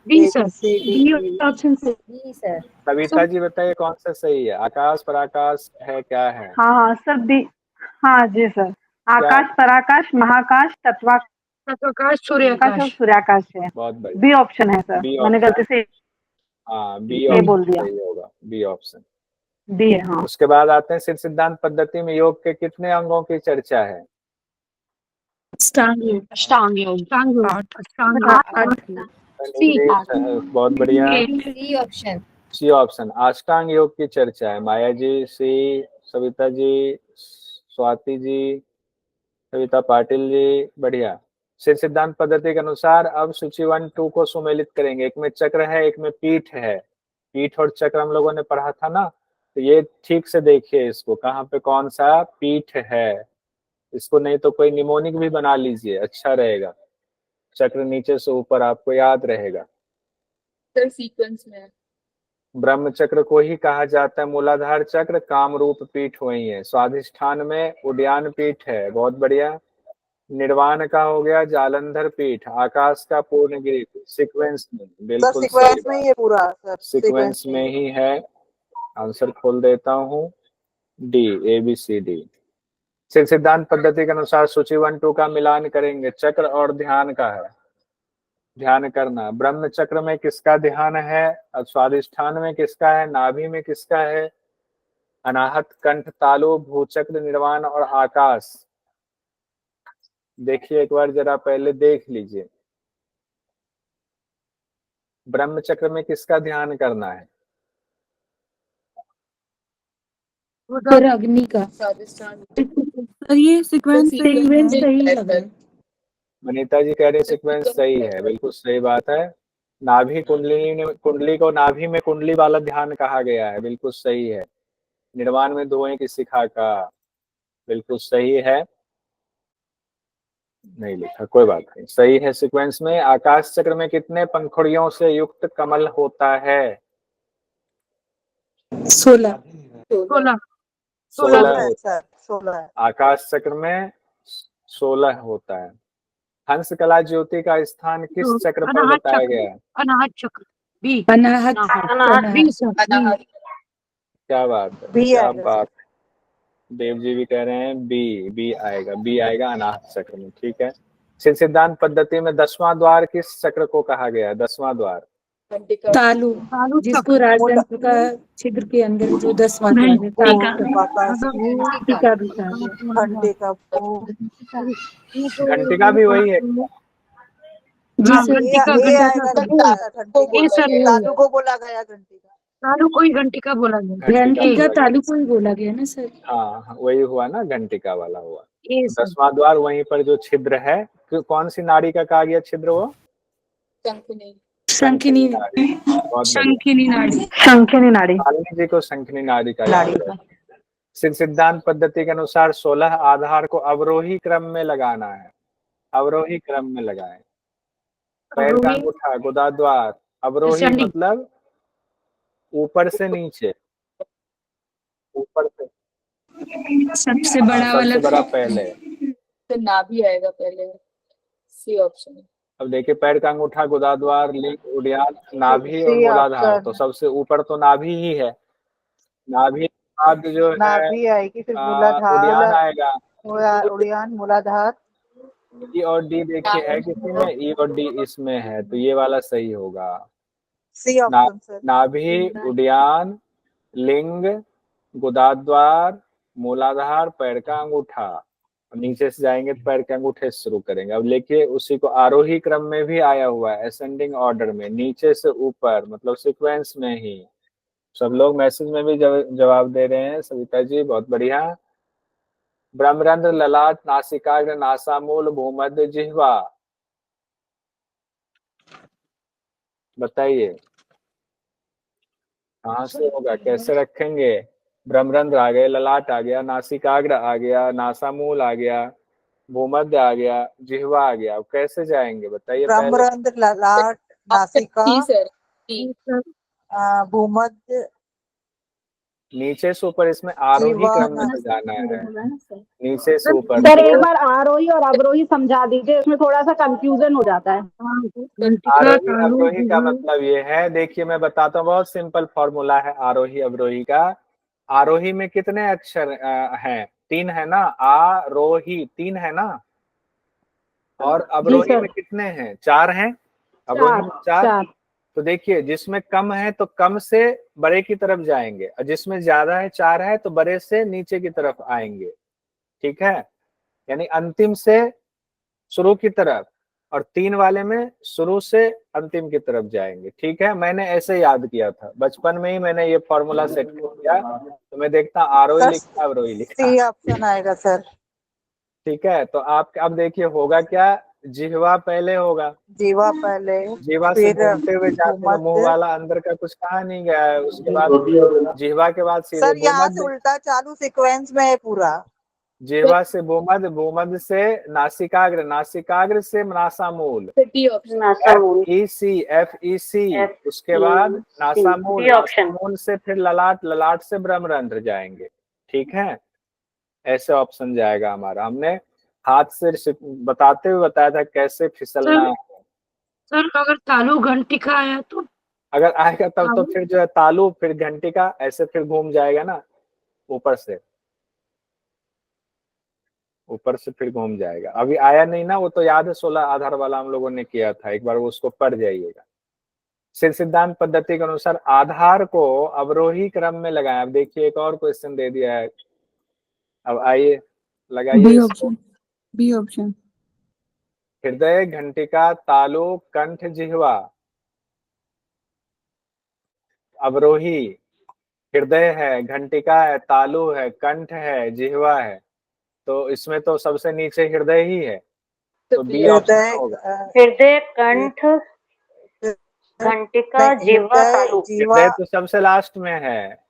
बी सर बी ऑप्शन से बी सर। कविता जी बताइए कौन सा सही है? आकाश पराकाश है, क्या है? हाँ सर बी। हाँ जी सर। आकाश पराकाश महाकाश तत्वाकाश प्रकाश और सूर्याकाश सूर्याकाश है। बहुत बढ़िया, बी ऑप्शन है सर। बी मैंने गलती से हाँ बी ये ऑप्शन बोल दिया। सही होगा, बी ऑप्शन। बी है। हाँ उसके बाद आते हैं सिद्ध सिद्धांत पद्धति में योग के कितने अंगों की चर्चा है? अष्टांग योग। अष्टांग योग अष्टांग योग, 8। अष्टांग योग। बहुत बढ़िया, सी ऑप्शन। सी ऑप्शन अष्टांग योग की चर्चा है। माया जी सी, सविता जी, स्वाति जी, सविता पाटिल जी बढ़िया। सिद्ध सिद्धांत पद्धति के अनुसार अब सूची 1 2 को सुमेलित करेंगे। एक में चक्र है, एक में पीठ है। पीठ और चक्र हम लोगों ने पढ़ा था ना, तो ये ठीक से देखिए इसको, कहाँ पे कौन सा पीठ है। इसको नहीं तो कोई निमोनिक भी बना लीजिए, अच्छा रहेगा। चक्र नीचे से ऊपर आपको याद रहेगा। सर सीक्वेंस में ब्रह्म चक्र को ही कहा जाता है मूलाधार चक्र। काम रूप पीठ वही है। स्वाधिष्ठान में उड्डयन पीठ है, बहुत बढ़िया। निर्वाण का हो गया जालंधर पीठ। आकाश का पूर्णगिरि सीक्वेंस में, बिल्कुल सीक्वेंस में ही है पूरा सर। सीक्वेंस में ही है। आंसर खोल देता हूँ, D, A B C D. सिद्ध सिद्धांत पद्धति के अनुसार सूची 1 2 का मिलान करेंगे। चक्र और ध्यान का है, ध्यान करना। ब्रह्म चक्र में किसका ध्यान है? स्वादिष्ठान में किसका है? नाभि में किसका है? अनाहत, कंठ, तालु, भूचक्र, निर्वाण और आकाश। देखिए एक बार जरा पहले देख लीजिए, ब्रह्म चक्र में किसका ध्यान करना है? फिर अग्नि का। स्वादिष्ठान। सर ये सीक्वेंस सही लग रहा है। वनिता जी कह रहे सीक्वेंस सही है, बिल्कुल सही बात है। नाभि कुंडली को नाभि में कुंडली वाला ध्यान कहा गया है, बिल्कुल सही है। निर्वाण में धुएं की शिखा का, बिल्कुल सही है। नहीं लिखा, कोई बात नहीं, सही है सीक्वेंस में। आकाश चक्र में कितने पंखुड़ियों से युक्त कमल होता है? 16। 16 आकाश चक्र में 16 होता है। हंस कला ज्योति का स्थान किस चक्र पर बताया गया है? अनाहत चक्र बी। अनाहत बी सर बी। क्या बात है, क्या बात। देव जी भी कह रहे हैं बी, बी आएगा, बी आएगा अनाहत चक्र में, ठीक है। सिद्ध सिद्धांत पद्धति में 10वां द्वार किस चक्र को कहा गया है? 10वां द्वार घंटिका तालु तालु जिसको राजदंड का छिद्र के अंदर जो 10वां द्वार है, तालु का। घंटिका भी कहा गया। घंटिका घंटिका भी वही है। जी हाँ, सर। ये घंटिका आएगा ये सर वो तालु को बोला गया घंटिका। तालु को ही घंटिका बोला गया। घंटिका बोला तालु को ही बोला गया ना सर। हाँ, वही हुआ ना, घंटिका वाला हुआ। ये सर 10वां द्वार वहीं पर जो छिद्र है, कौन सी नाड़ी का कहा गया छिद्र वो? शंखिनी शंखिनी नाड़ी। बहुत बढ़िया। शंखिनी नाड़ी। शंखिनी नाड़ी। शालिनी जी को शंखिनी नाड़ी का याद है। सिद्धांत पद्धति के अनुसार 16 आधार को अवरोही क्रम में लगाना है। अवरोही क्रम में लगाएं। पैर का अंगूठा, गुदाद्वार। अवरोही Descending। मतलब ऊपर से नीचे, ऊपर से। सबसे हाँ, बड़ा वाला सबसे बड़ा पहले। तो नाभि आएगा पहले, सी ऑप्शन। अब देखिए, पैर का अंगूठा, गुदाद्वार, लिंग, उड़ियान, नाभि और सी मूलाधार। ऑप्शन। तो सबसे ऊपर तो नाभि ही है। नाभि के बाद जो है नाभि आएगी, फिर मूलाधार, उड़ियान आएगा। उड़ियान, मूलाधार। ई और डी देखिए है किसी में, ई और डी इसमें है, तो ये वाला सही होगा। C option sir. नाभि, उड़ियान, लिंग, गुदाद्वार, मूलाधार, पैर का अंगूठा। नीचे से जाएंगे तो पैर के अंगूठे से शुरू करेंगे। अब देखिए, उसी को आरोही क्रम में भी आया हुआ है, असेंडिंग ऑर्डर में, नीचे से ऊपर, मतलब सीक्वेंस में ही। सब लोग मैसेज में भी जवाब दे रहे हैं। सविता जी बहुत बढ़िया। ब्रह्मरंध्र, ललाट, नासिकाग्र, नासामूल, भूमध्य, जिह्वा। बताइए कहाँ से होगा, कैसे रखेंगे? ब्रह्मरंध्र आ गए, ललाट आ गया, नासिकाग्र आ गया, नासामूल आ गया, भूमध्य आ गया, जिह्वा आ गया। अब कैसे जाएंगे बताइए? पहले ब्रह्मरंध्र, ललाट, नासिका, टी सर, टी। भूमध्य, नीचे से ऊपर, इसमें आरोही जिह्वा, क्रम में जाना है, नीचे से ऊपर। सर एक बार आरोही और अवरोही समझा दीजिए, इसमें थोड़ा सा कंफ्यूजन हो जाता है। आरोही अवरोही का मतलब ये है, देखिए मैं बताता हूँ, बहुत सिंपल फॉर्मूला है आरोही अवरोही का। आरोही में कितने अक्षर हैं? 3 है ना। आरोही 3 है ना। और अवरोही में कितने हैं? 4 हैं। अवरोही में 4। तो देखिए, जिसमें कम है तो कम से बड़े की तरफ जाएंगे, और जिसमें ज्यादा है, 4 है, तो बड़े से नीचे की तरफ आएंगे। ठीक है, यानी अंतिम से शुरू की तरफ, और 3 वाले में शुरू से अंतिम की तरफ जाएंगे। ठीक है, मैंने ऐसे याद किया था बचपन में ही, मैंने ये फॉर्मूला सेट कर दिया। तो मैं देखता आरोही लिखा, अवरोही लिखा। सी ऑप्शन आएगा सर। ठीक है, तो आप अब देखिए होगा क्या, जिह्वा पहले होगा। जीवा पहले, जिह्वा से घूमते हुए जाते हैं, मुंह वाला अंदर का कुछ कहा नहीं गया है। उसके बाद जिह्वा के बाद सीधे सर यहाँ से भूमध्य। उल्टा चालू सीक्वेंस में है पूरा। जिह्वा से भूमध्य, भूमध्य से नासिकाग्र, नासिकाग्र से नासामूल, टी ऑप्शन। FEC, उसके बाद नासामूल, नासामूल से फिर ललाट, ललाट से ब्रह्मरंध्र जाएंगे। ठीक है, ऐसे ऑप्शन जाएगा हमारा। हमने हाथ से बताते हुए बताया था कैसे फिसलना है। सर अगर तालु घंटिका आया तो? अगर आएगा तब तो फिर जो है तालु, फिर घंटिका, ऐसे फिर घूम जाएगा ना, ऊपर से, ऊपर से फिर घूम जाएगा। अभी आया नहीं ना, वो तो याद है 16 आधार वाला हम लोगों ने किया था, एक बार वो उसको पढ़ जाइएगा। सिद्धांत पद्धति के अनुसार आधार को अवरोही क्रम में लगाएं। अब देखिए, एक और क्वेश्चन दे दिया है। अब आइए लगाइए इसको। B option. हृदय, घंटिका, तालु, कंठ, जिह्वा। अवरोही हृदय है, घंटिका है, तालु है, कंठ है, जिह्वा है। तो इसमें तो सबसे नीचे हृदय ही है, तो बी ऑप्शन होगा। हृदय, कंठ, घंटिका, जिह्वा, तालु। हृदय तो सबसे लास्ट में है,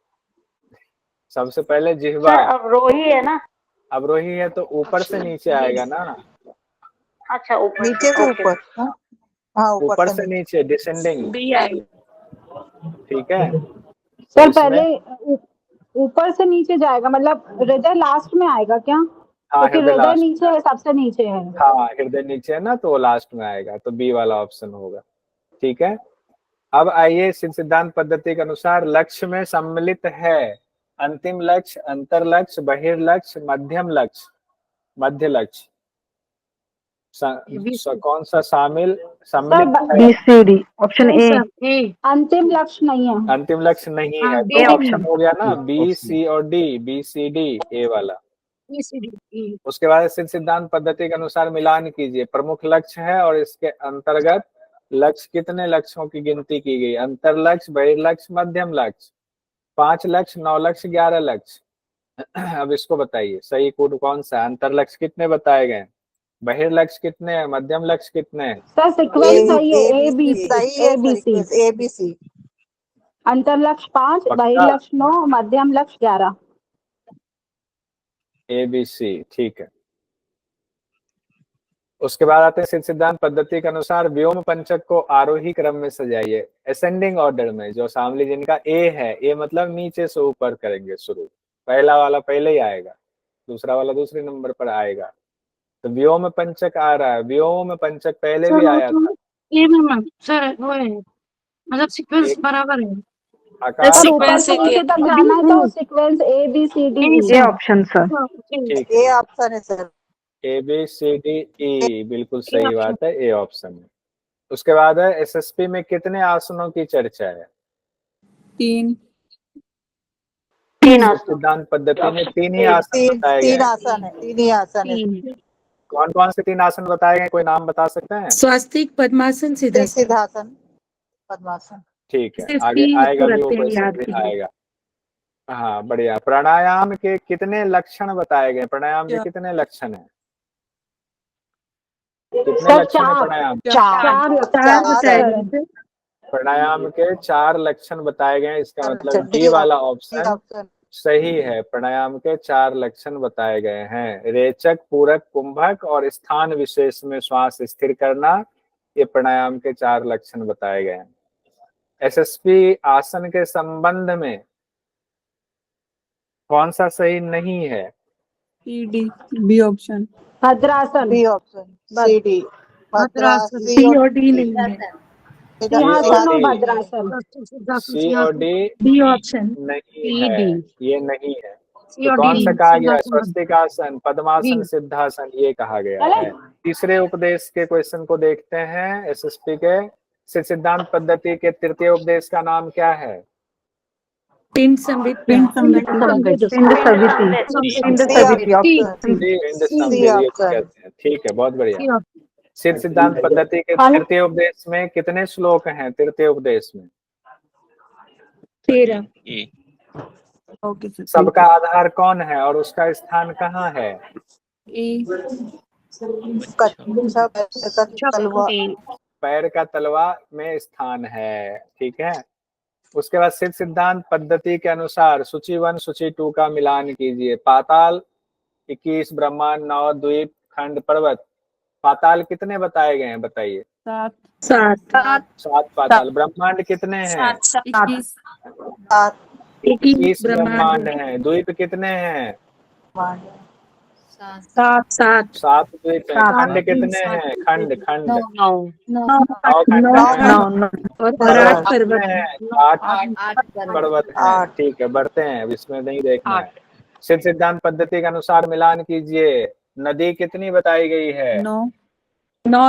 सबसे पहले जिह्वा। अवरोही है ना। अवरोही है तो ऊपर से नीचे आएगा ना। अच्छा, ऊपर नीचे से ऊपर। हाँ, ऊपर से नीचे, डिसेंडिंग। ठीक है सर पहले ऊपर से नीचे जाएगा, मतलब हृदय लास्ट में आएगा क्या? हाँ, तो हृदय नीचे है, सबसे नीचे है। हाँ, हृदय नीचे है ना, तो वो लास्ट में आएगा, तो बी वाला ऑप्शन होगा। ठीक है, अब आइए सिद्धांत पद्धति के अनुसार लक्ष्य में सम्मिलित है अंतिम लक्ष्य, अंतर लक्ष्य, बहिर्लक्ष्य, मध्यम लक्ष्य, मध्य लक्ष्य। कौन सा शामिल सर सम्मिलित है? B C D option A. A. अंतिम लक्ष्य नहीं है। अंतिम लक्ष्य नहीं हाँ, है, दो दो भी ऑप्शन हो गया ना, बी सी और D, B C D A वाला। नहीं। उसके बाद सिद्ध सिद्धांत पद्धति के अनुसार मिलान कीजिए। प्रमुख लक्ष्य है और इसके अंतर्गत लक्ष्य, कितने लक्ष्यों की गिनती की गई? अंतर लक्ष्य, बहिर्लक्ष्य, मध्यम लक्ष्य, 5 लक्ष्य, 9 लक्ष्य, 11 लक्ष्य। अब इसको बताइए सही कोड कौन सा है? अंतर लक्ष्य कितने बताए गए? बहिर्लक्ष्य कितने हैं? मध्यम लक्ष्य कितने हैं? सर सीक्वेंस सही है, ए बी ए बी सी। अंतर लक्ष्य 5, पक्का? बहिर्लक्ष्य 9, मध्यम लक्ष्य 11। ए बी सी, ठीक है। उसके बाद आते हैं सिद्ध सिद्धांत पद्धति के अनुसार व्योम पंचक को आरोही क्रम में सजाइए, असेंडिंग ऑर्डर में। जो शामली जिनका ए है, ए मतलब नीचे से ऊपर करेंगे शुरू, पहला वाला पहले ही आएगा, दूसरा वाला दूसरे नंबर पर आएगा। तो व्योम पंचक आ रहा है, व्योम पंचक पहले भी आया था। ए में मैम सर वो है, मतलब सीक्वेंस बराबर है। आकाश, सर ऊपर से नीचे तक जाना है तो sequence A B C D. A option sir. ठीक ए ऑप्शन है sir. A B C D E, बिल्कुल सही बात है, ए ऑप्शन है। उसके बाद है एसएसपी में कितने आसनों की चर्चा है? 3। सिद्धांत पद्धति में 3 ही आसन बताए गए। 3 आसन है, 3 ही आसन है। कौन कौन से 3 आसन बताए गए, कोई नाम बता सकते हैं? स्वास्तिक, पद्मासन, सिद्धासन। सिद्धासन, पद्मासन। ठीक है, आगे आएगा भी वो क्वेश्चन भी आएगा। हाँ बढ़िया। प्राणायाम के कितने लक्षण बताए गए? प्राणायाम के कितने लक्षण हैं? कितने लक्षण है प्राणायाम? 4 प्राणायाम के 4 लक्षण बताए गए। इसका मतलब डी वाला ऑप्शन सही है। प्राणायाम के 4 लक्षण बताए गए हैं। रेचक, पूरक, कुंभक और स्थान विशेष में श्वास स्थिर करना, ये प्राणायाम के 4 लक्षण बताए गए हैं। एसएसपी आसन के संबंध में कौन सा सही नहीं है? D, B option. भद्रासन, बी ऑप्शन, सी डी। भद्रासन, सी और डी नहीं है। सिंहासन और भद्रासन। सी और डी बी ऑप्शन नहीं है, ये नहीं है। तो कौन सा कहा गया? स्वस्तिकासन, पद्मासन, सिद्धासन, ये कहा गया है। तीसरे उपदेश के क्वेश्चन को देखते हैं। एसएसपी के सिद्ध सिद्धांत पद्धति के तृतीय उपदेश का नाम क्या है? पिंड संबित। पिंड समिति। ठीक है, बहुत बढ़िया। सिद्ध सिद्धांत पद्धति के तृतीय उपदेश में कितने श्लोक हैं? तृतीय उपदेश में 13। सबका आधार कौन है और उसका स्थान कहाँ है? पैर का तलवा में स्थान है, ठीक है। उसके बाद सिद्ध सिद्धांत पद्धति के अनुसार सूची 1 सूची 2 का मिलान कीजिए। पाताल 21, ब्रह्मांड 9, द्वीप, खंड, पर्वत। पाताल कितने बताए गए हैं बताइए? 7 पाताल। ब्रह्मांड कितने हैं? 21 ब्रह्मांड हैं। द्वीप कितने हैं? 7 द्वीप हैं। खंड कितने हैं? खंड 8 पर्वत हैं। ठीक है, बढ़ते हैं, अब इसमें नहीं देखना है। सिद्ध सिद्धांत पद्धति के अनुसार मिलान कीजिए। नदी कितनी बताई गई है? 9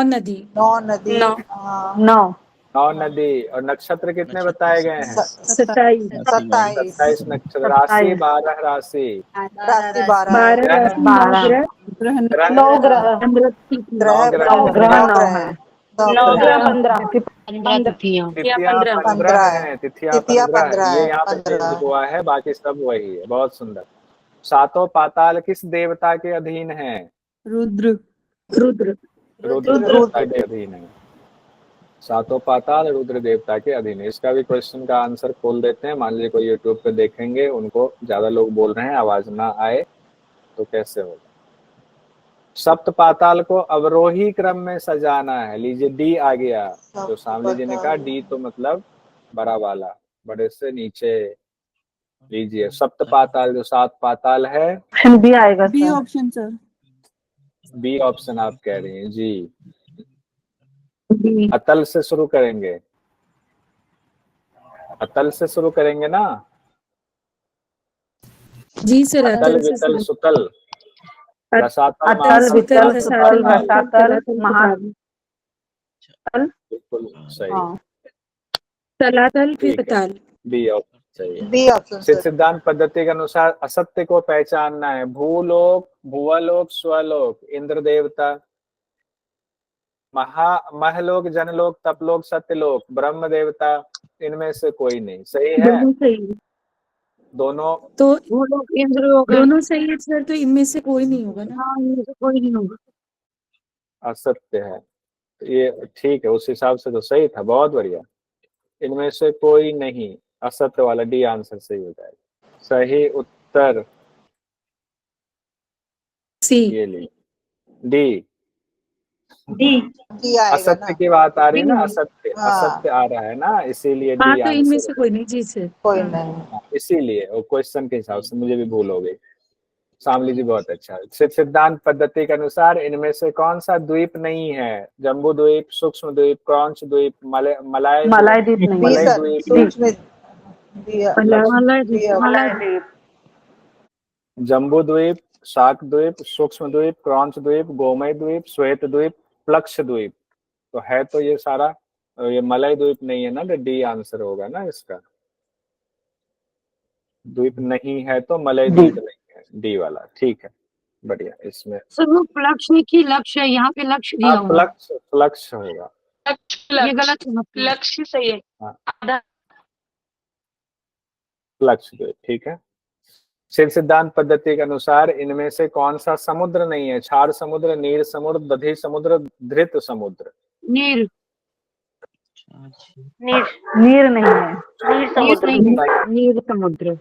नदी। 9 नदी। और नक्षत्र कितने बताए गए हैं? 27 नक्षत्र। राशि 12 राशि। 12 9 ग्रह। 15 है। तिथियां 15। ये यहाँ पे चेंज हुआ है, बाकी सब वही है। बहुत सुंदर। 7 पाताल किस देवता के अधीन है? रुद्र। देवता के अधीन है। 7 पाताल रुद्र देवता के अधीन है। इसका भी क्वेश्चन का आंसर खोल देते हैं। मान लीजिए कोई यूट्यूब पे देखेंगे, उनको ज्यादा लोग बोल रहे हैं, आवाज ना आए तो कैसे होगा? सप्त पाताल को अवरोही क्रम में सजाना है। लीजिए डी आ गया। तो सामने जी ने कहा डी तो मतलब बड़ा वाला, बड़े से नीचे। लीजिए सप्त पाताल जो 7 पाताल है, ऑप्शन बी आएगा। B option sir. B option आप कह रही हैं जी। अतल से शुरू करेंगे, अतल से शुरू करेंगे ना? जी सर। अतल वितल सुतल, रसातल अतल महातल वितल रसातल रसातल महातल। बिल्कुल सही। हाँ तलातल फिर ठीक है, पताल। बी ऑप्शन सही है। बी ऑप्शन सिद्ध सर। सिद्धांत पद्धति के अनुसार असत्य को पहचानना है। भूलोक, भुवलोक, स्वलोक, इंद्र देवता, महलोक, जनलोक, तपलोक, सत्यलोक, ब्रह्म देवता, इनमें से कोई नहीं। सही है दोनों सही है। दोनों। तो वो लोग इंद्र हो गए। दोनों सही है सर, तो इनमें से कोई नहीं होगा ना। हाँ, इनमें से कोई नहीं होगा। असत्य है ये, ठीक है, उस हिसाब से तो सही था, बहुत बढ़िया। इनमें से कोई नहीं, असत्य वाला डी आंसर सही हो जाएगा। सही उत्तर सी। ये ली डी। डी आएगा असत्य ना। की बात आ रही है ना, असत्य हाँ। असत्य आ रहा है ना, इसीलिए हाँ, डी तो इनमें आंसर से कोई नहीं जी सर। कोई हाँ। नहीं। इसीलिए वो क्वेश्चन के हिसाब से मुझे भी भूल हो गई। शामली जी बहुत अच्छा। सिद्धांत पद्धति के अनुसार इनमें से कौन सा द्वीप नहीं है? जम्बू द्वीप, सूक्ष्म द्वीप, क्रॉन्च द्वीप, मलाय मलाई द्वीप नहीं बी है। मलय सर, द्वीप, सूक्ष्म बी मलय बी मलाई द्वीप। जम्बू द्वीप, शाक द्वीप, सूक्ष्म द्वीप, क्रॉन्च द्वीप, गोमय द्वीप, श्वेत द्वीप, प्लक्ष द्वीप। तो है तो ये सारा, ये मलय द्वीप नहीं है ना, तो डी आंसर होगा ना इसका। द्वीप नहीं है तो मलय द्वीप नहीं है, डी वाला। ठीक है, बढ़िया। इसमें सर वो लक्ष्य की लक्ष्य है, यहाँ पे लक्ष्य दिया हुआ है। प्लक्ष होगा। ये गलत है। लक्ष्य सही है। हाँ। आधा प्लक्ष द्वीप, ठीक है। शिव सिद्धांत पद्धति के अनुसार इनमें से कौन सा समुद्र नहीं है? क्षार समुद्र, नीर समुद्र, दधि समुद्र, धृत समुद्र। नीर। नीर नहीं है। नीर समुद्र नहीं है। नीर समुद्र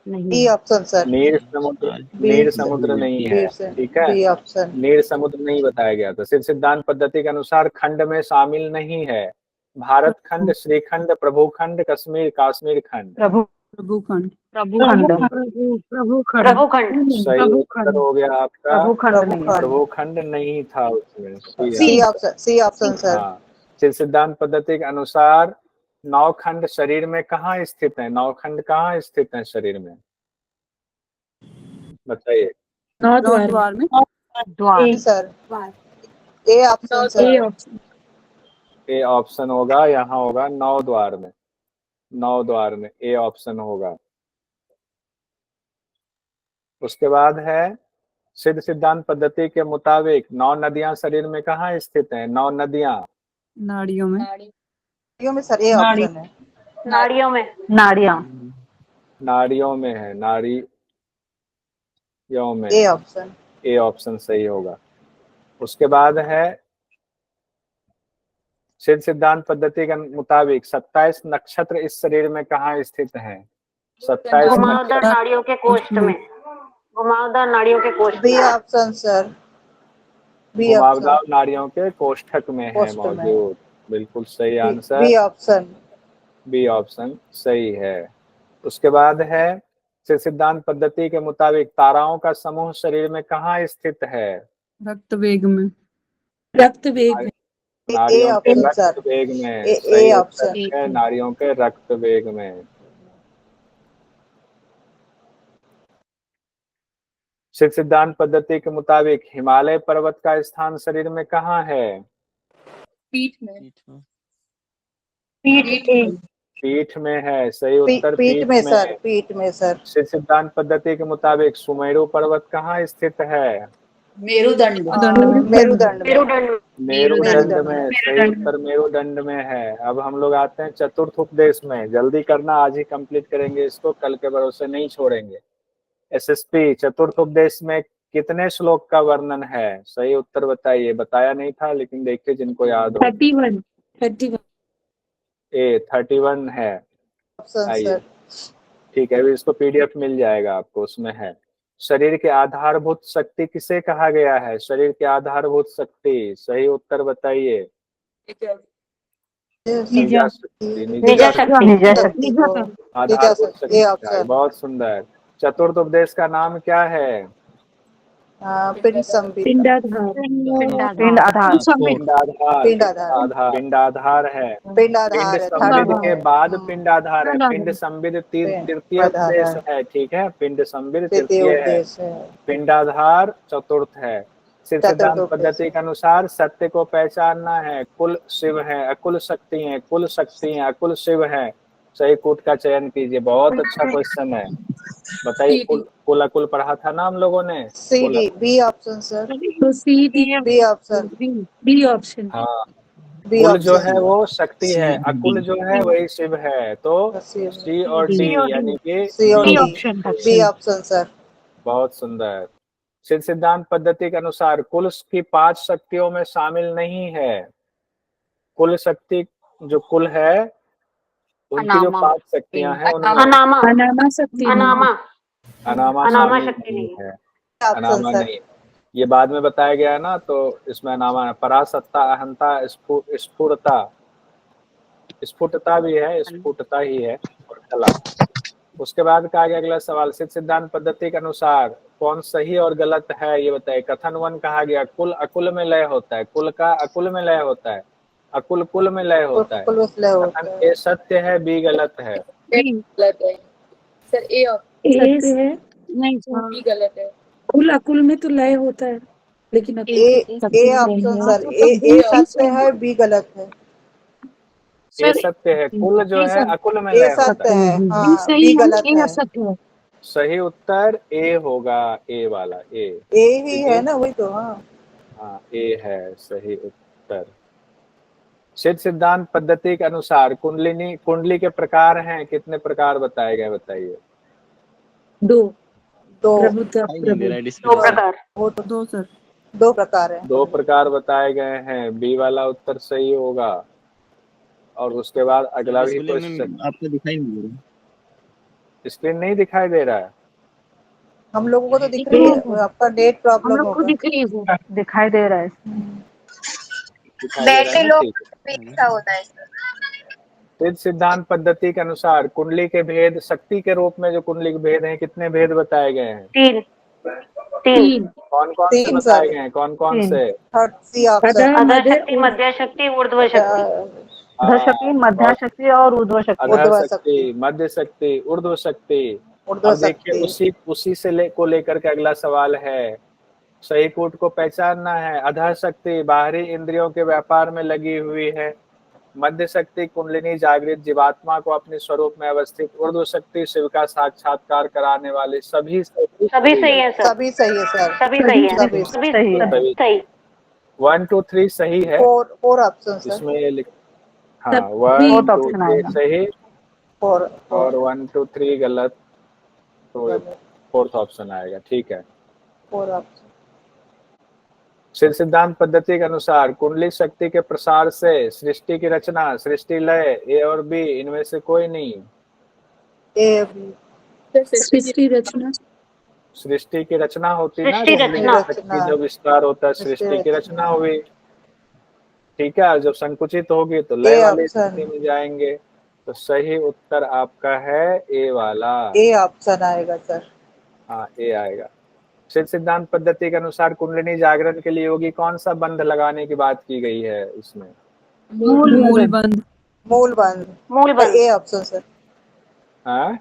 नहीं बी है। Option sir. नीर समुद्र, नीर समुद्र नहीं है, ठीक है। B option. नीर समुद्र नहीं बताया गया था। शिव सिद्धांत पद्धति के अनुसार खंड में शामिल नहीं है। भारत खंड, श्रीखंड, प्रभु खंड, कश्मीर, काश्मीर खंड। प्रभु प्रभु खंड। प्रभु खंड। प्रभु खंड। प्रभु खंड। सही उत्तर हो गया आपका। प्रभु खंड नहीं है। प्रभु खंड नहीं था उसमें। C option, C option sir. हाँ। शिव सिद्धांत पद्धति के अनुसार नौखंड शरीर में कहाँ स्थित है? नौखंड कहाँ स्थित है शरीर में? बताइए। नौ द्वार में। द्वार। Sir A option sir. A option. A option होगा, यहाँ होगा नौ द्वार में। नौ द्वार में ए ऑप्शन होगा। उसके बाद है सिद्ध सिद्धांत पद्धति के मुताबिक 9 नदियां शरीर में कहाँ स्थित हैं? 9 नदियां नाड़ियों में। नाड़ियों में सर, ए ऑप्शन है। नाड़ियों में। नाड़ियां। नाड़ियों में है, नाड़ियों में। A option. ए ऑप्शन सही होगा। उसके बाद है सिद्ध सिद्धांत पद्धति के मुताबिक 27 नक्षत्र इस शरीर में कहाँ स्थित हैं? 27 घुमावदार नाड़ियों के कोष्ठ में। घुमावदार नाड़ियों के कोष्ठ बी ऑप्शन सर। बी घुमावदार ऑप्शन। नाड़ियों के कोष्ठक में है कोष्ठ में। मौजूद। बिल्कुल सही answer. B option. B option सही है। उसके बाद है सिद्ध सिद्धांत पद्धति के मुताबिक ताराओं का समूह शरीर में कहाँ स्थित है? रक्त वेग में। रक्त वेग में। नाड़ियों के ऑप्शन रक्त सर। वेग में। ए सही ऑप्शन। उत्तर है नाड़ियों के रक्त वेग में। सिद्ध सिद्धांत पद्धति के मुताबिक हिमालय पर्वत का स्थान शरीर में कहाँ है? पीठ में। पीठ में है। सही उत्तर पीठ में सर। पीठ में सर। सिद्ध सिद्धांत पद्धति के मुताबिक सुमेरु पर्वत कहाँ स्थित है? मेरुदंड। मेरुदंड। मेरुदंड में। सही उत्तर मेरुदंड में है। अब हम लोग आते हैं चतुर्थ उपदेश में। जल्दी करना, आज ही कंप्लीट करेंगे इसको, कल के भरोसे नहीं छोड़ेंगे। एसएसपी चतुर्थ उपदेश में कितने श्लोक का वर्णन है? सही उत्तर बताइए। बताया नहीं था लेकिन देखिए जिनको याद हो। 31। ए 31 है। आइए, ठीक है, अभी इसको पीडीएफ मिल जाएगा आपको, उसमें है। शरीर के आधारभूत शक्ति किसे कहा गया है? शरीर के आधारभूत शक्ति। सही उत्तर बताइए। निजा शक्ति। आधारभूत शक्ति। बहुत सुंदर। चतुर्थ उपदेश का नाम क्या है? पिंड संबित पिंडाधार पिंड आधार पिंडाधार है। पिंड पिंडाधार है संबित के बाद हम्म। पिंडाधार है। पिंड संबित तृतीय उपदेश है, ठीक है। पिंड संबित तृतीय है। उपदेश है। पिंडाधार चतुर्थ है। सिद्ध सिद्धांत चतुर्थ पद्धति के अनुसार सत्य को पहचानना है। कुल शिव है, अकुल शक्ति है। कुल शक्ति है, अकुल शिव है। सही कूट का चयन कीजिए। बहुत अच्छा क्वेश्चन है। बताइए, कुल अकुल पढ़ा था ना हम लोगों ने। C D B option sir. तो C D B option B option. हाँ, बी कुल जो है ऑप्शन वो शक्ति है, अकुल जो है वही शिव है। तो सी और डी यानी कि सी और बी। B option sir. बहुत सुंदर। सिद्ध सिद्धांत पद्धति के अनुसार कुल की 5 शक्तियों में शामिल नहीं है। कुल शक्ति जो कुल है उनकी जो 5 शक्तियां हैं उनमें अनामा शक्ति अनामा शामिल नहीं है। अनामा नहीं, ये बाद में बताया गया है ना, तो इसमें अनामा है। परासत्ता, अहंता, स्फुरता, स्फुटता भी है, स्फुटता ही है, और कला। उसके बाद कहा गया अगला सवाल, सिद्ध सिद्धांत पद्धति के अनुसार कौन सही और गलत है ये बताइए। कथन 1 कहा गया कुल अकुल में लय होता है। कुल का अकुल में लय होता है, अकुल कुल में लय होता है। कथन ए सत्य है, बी गलत है। गलत है सर। ए सत्य है, नहीं सर, बी गलत है। कुल अकुल में तो लय होता है, लेकिन ए ऑप्शन सर। ए सत्य है, बी गलत है। ए सत्य है, कुल जो है अकुल में ए लय होता सत्य है। है, हाँ, बी गलत है। सही उत्तर ए होगा, ए वाला ए ही है ना, वही तो। हाँ, ए है सही उत्तर। सिद्ध सिद्धांत पद्धति के अनुसार कुंडली के प्रकार हैं, कितने प्रकार बताए गए बताइए। 2 प्रकार है। 2 प्रकार बताए गए हैं, बी वाला उत्तर सही होगा। और उसके बाद अगला भी क्वेश्चन। आपको दिखाई नहीं दे रहा, स्क्रीन नहीं दिखाई दे रहा है। हम लोगों को तो दिख रही है, आपका नेट प्रॉब्लम होगा। दिखाई दे रहा है। बैठे लोग का होता है। सिद्ध सिद्धांत पद्धति के अनुसार कुंडली के भेद, शक्ति के रूप में जो कुंडली के भेद हैं, कितने भेद बताए गए हैं। 3 कौन कौन से बताए गए हैं, कौन कौन से। अधशक्ति, मध्यशक्ति, ऊर्ध्व शक्ति। अधशक्ति, मध्य शक्ति और ऊर्ध्व शक्ति। अधशक्ति, मध्य शक्ति, ऊर्ध्व शक्ति। अब देखिए उसी से को लेकर के अगला सवाल है। सही कूट को पहचानना है। अधः शक्ति बाहरी इंद्रियों के व्यापार में लगी हुई है। मध्य शक्ति कुंडलिनी जागृत जीवात्मा को अपने स्वरूप में अवस्थित। ऊर्ध्व शक्ति शिव का साक्षात्कार कराने वाले। सभी सही है सर। सभी सही है सर। सभी सही है, सभी सही। 1 2 3 सही है। 4 ऑप्शन सर। इसमें ये हाँ 1 2 3 सही 4 और 1 2 3 गलत, तो 4th ऑप्शन आएगा। ठीक है। 4 ऑप्शन। सिद्ध सिद्धांत पद्धति के अनुसार कुंडली शक्ति के प्रसार से सृष्टि की रचना, सृष्टि लय, ए और बी इनमें से कोई नहीं। ए सृष्टि रचना, सृष्टि की रचना होती ना, शक्ति जो विस्तार होता है, सृष्टि की रचना हुई। ठीक है, जब संकुचित होगी तो लय वाली स्थिति में जाएंगे। तो सही उत्तर आपका है ए वाला। ए ऑप्शन आएगा सर। हाँ, ए आएगा। सिद्ध सिद्धांत पद्धति के अनुसार कुंडलिनी जागरण के लिए योगी कौन सा बंध लगाने की बात की गई है इसमें। मूल बंध। ए ऑप्शन सर। हाँ,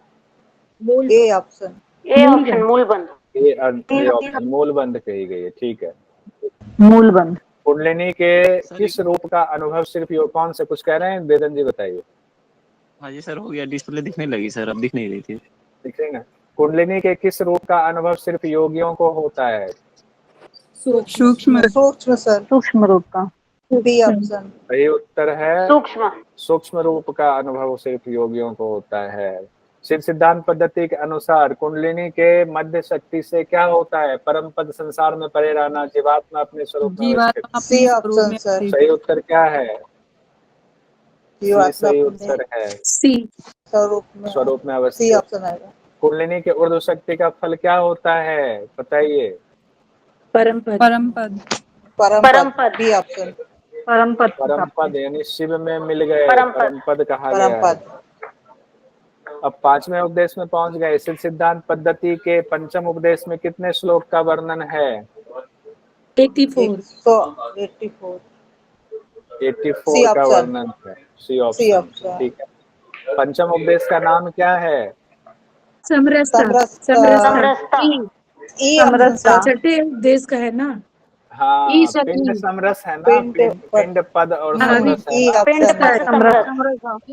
ए ऑप्शन मूल बंध। ए ऑप्शन मूल बंध कही गई है। ठीक है, मूल बंध। कुंडलिनी के किस रूप का अनुभव सिर्फ योग, कौन से कुछ कह रहे हैं वेदन जी बताइए। हाँ जी सर, हो गया। डिस्प्ले दिखने लगी सर, अब दिख नहीं रही थी। दिखेगा। कुंडलिनी के किस रूप का अनुभव सिर्फ योगियों को होता है। सूक्ष्म सर। सूक्ष्म रूप का। बी ऑप्शन सही उत्तर है सूक्ष्म। सूक्ष्म रूप का अनुभव सिर्फ योगियों को होता है। सिद्ध सिद्धांत पद्धति के अनुसार कुंडलिनी के मध्य शक्ति से क्या होता है। परम पद, संसार में परे रहना, जीवात्मा अपने स्वरूप में अवस्थित। C option sir. सही उत्तर क्या है। सही उत्तर है सी, स्वरूप में अवस्थित। सी ऑप्शन आएगा। कुंडलिनी के ऊर्ध्व शक्ति का फल क्या होता है बताइए। परम पद। B option. परम पद यानी शिव में मिल गए, परम पद कहा गया है। अब 5वें उपदेश में पहुंच गए। सिद्ध सिद्धांत पद्धति के पंचम उपदेश में कितने श्लोक का वर्णन है? 84 84 का वर्णन है। सी ऑप्शन, ठीक है। पंचम उपदेश का नाम क्या है? समरसता। छठे उपदेश का है ना? हाँ, पिंड समरस है ना, पिंड पद और समरस है ना?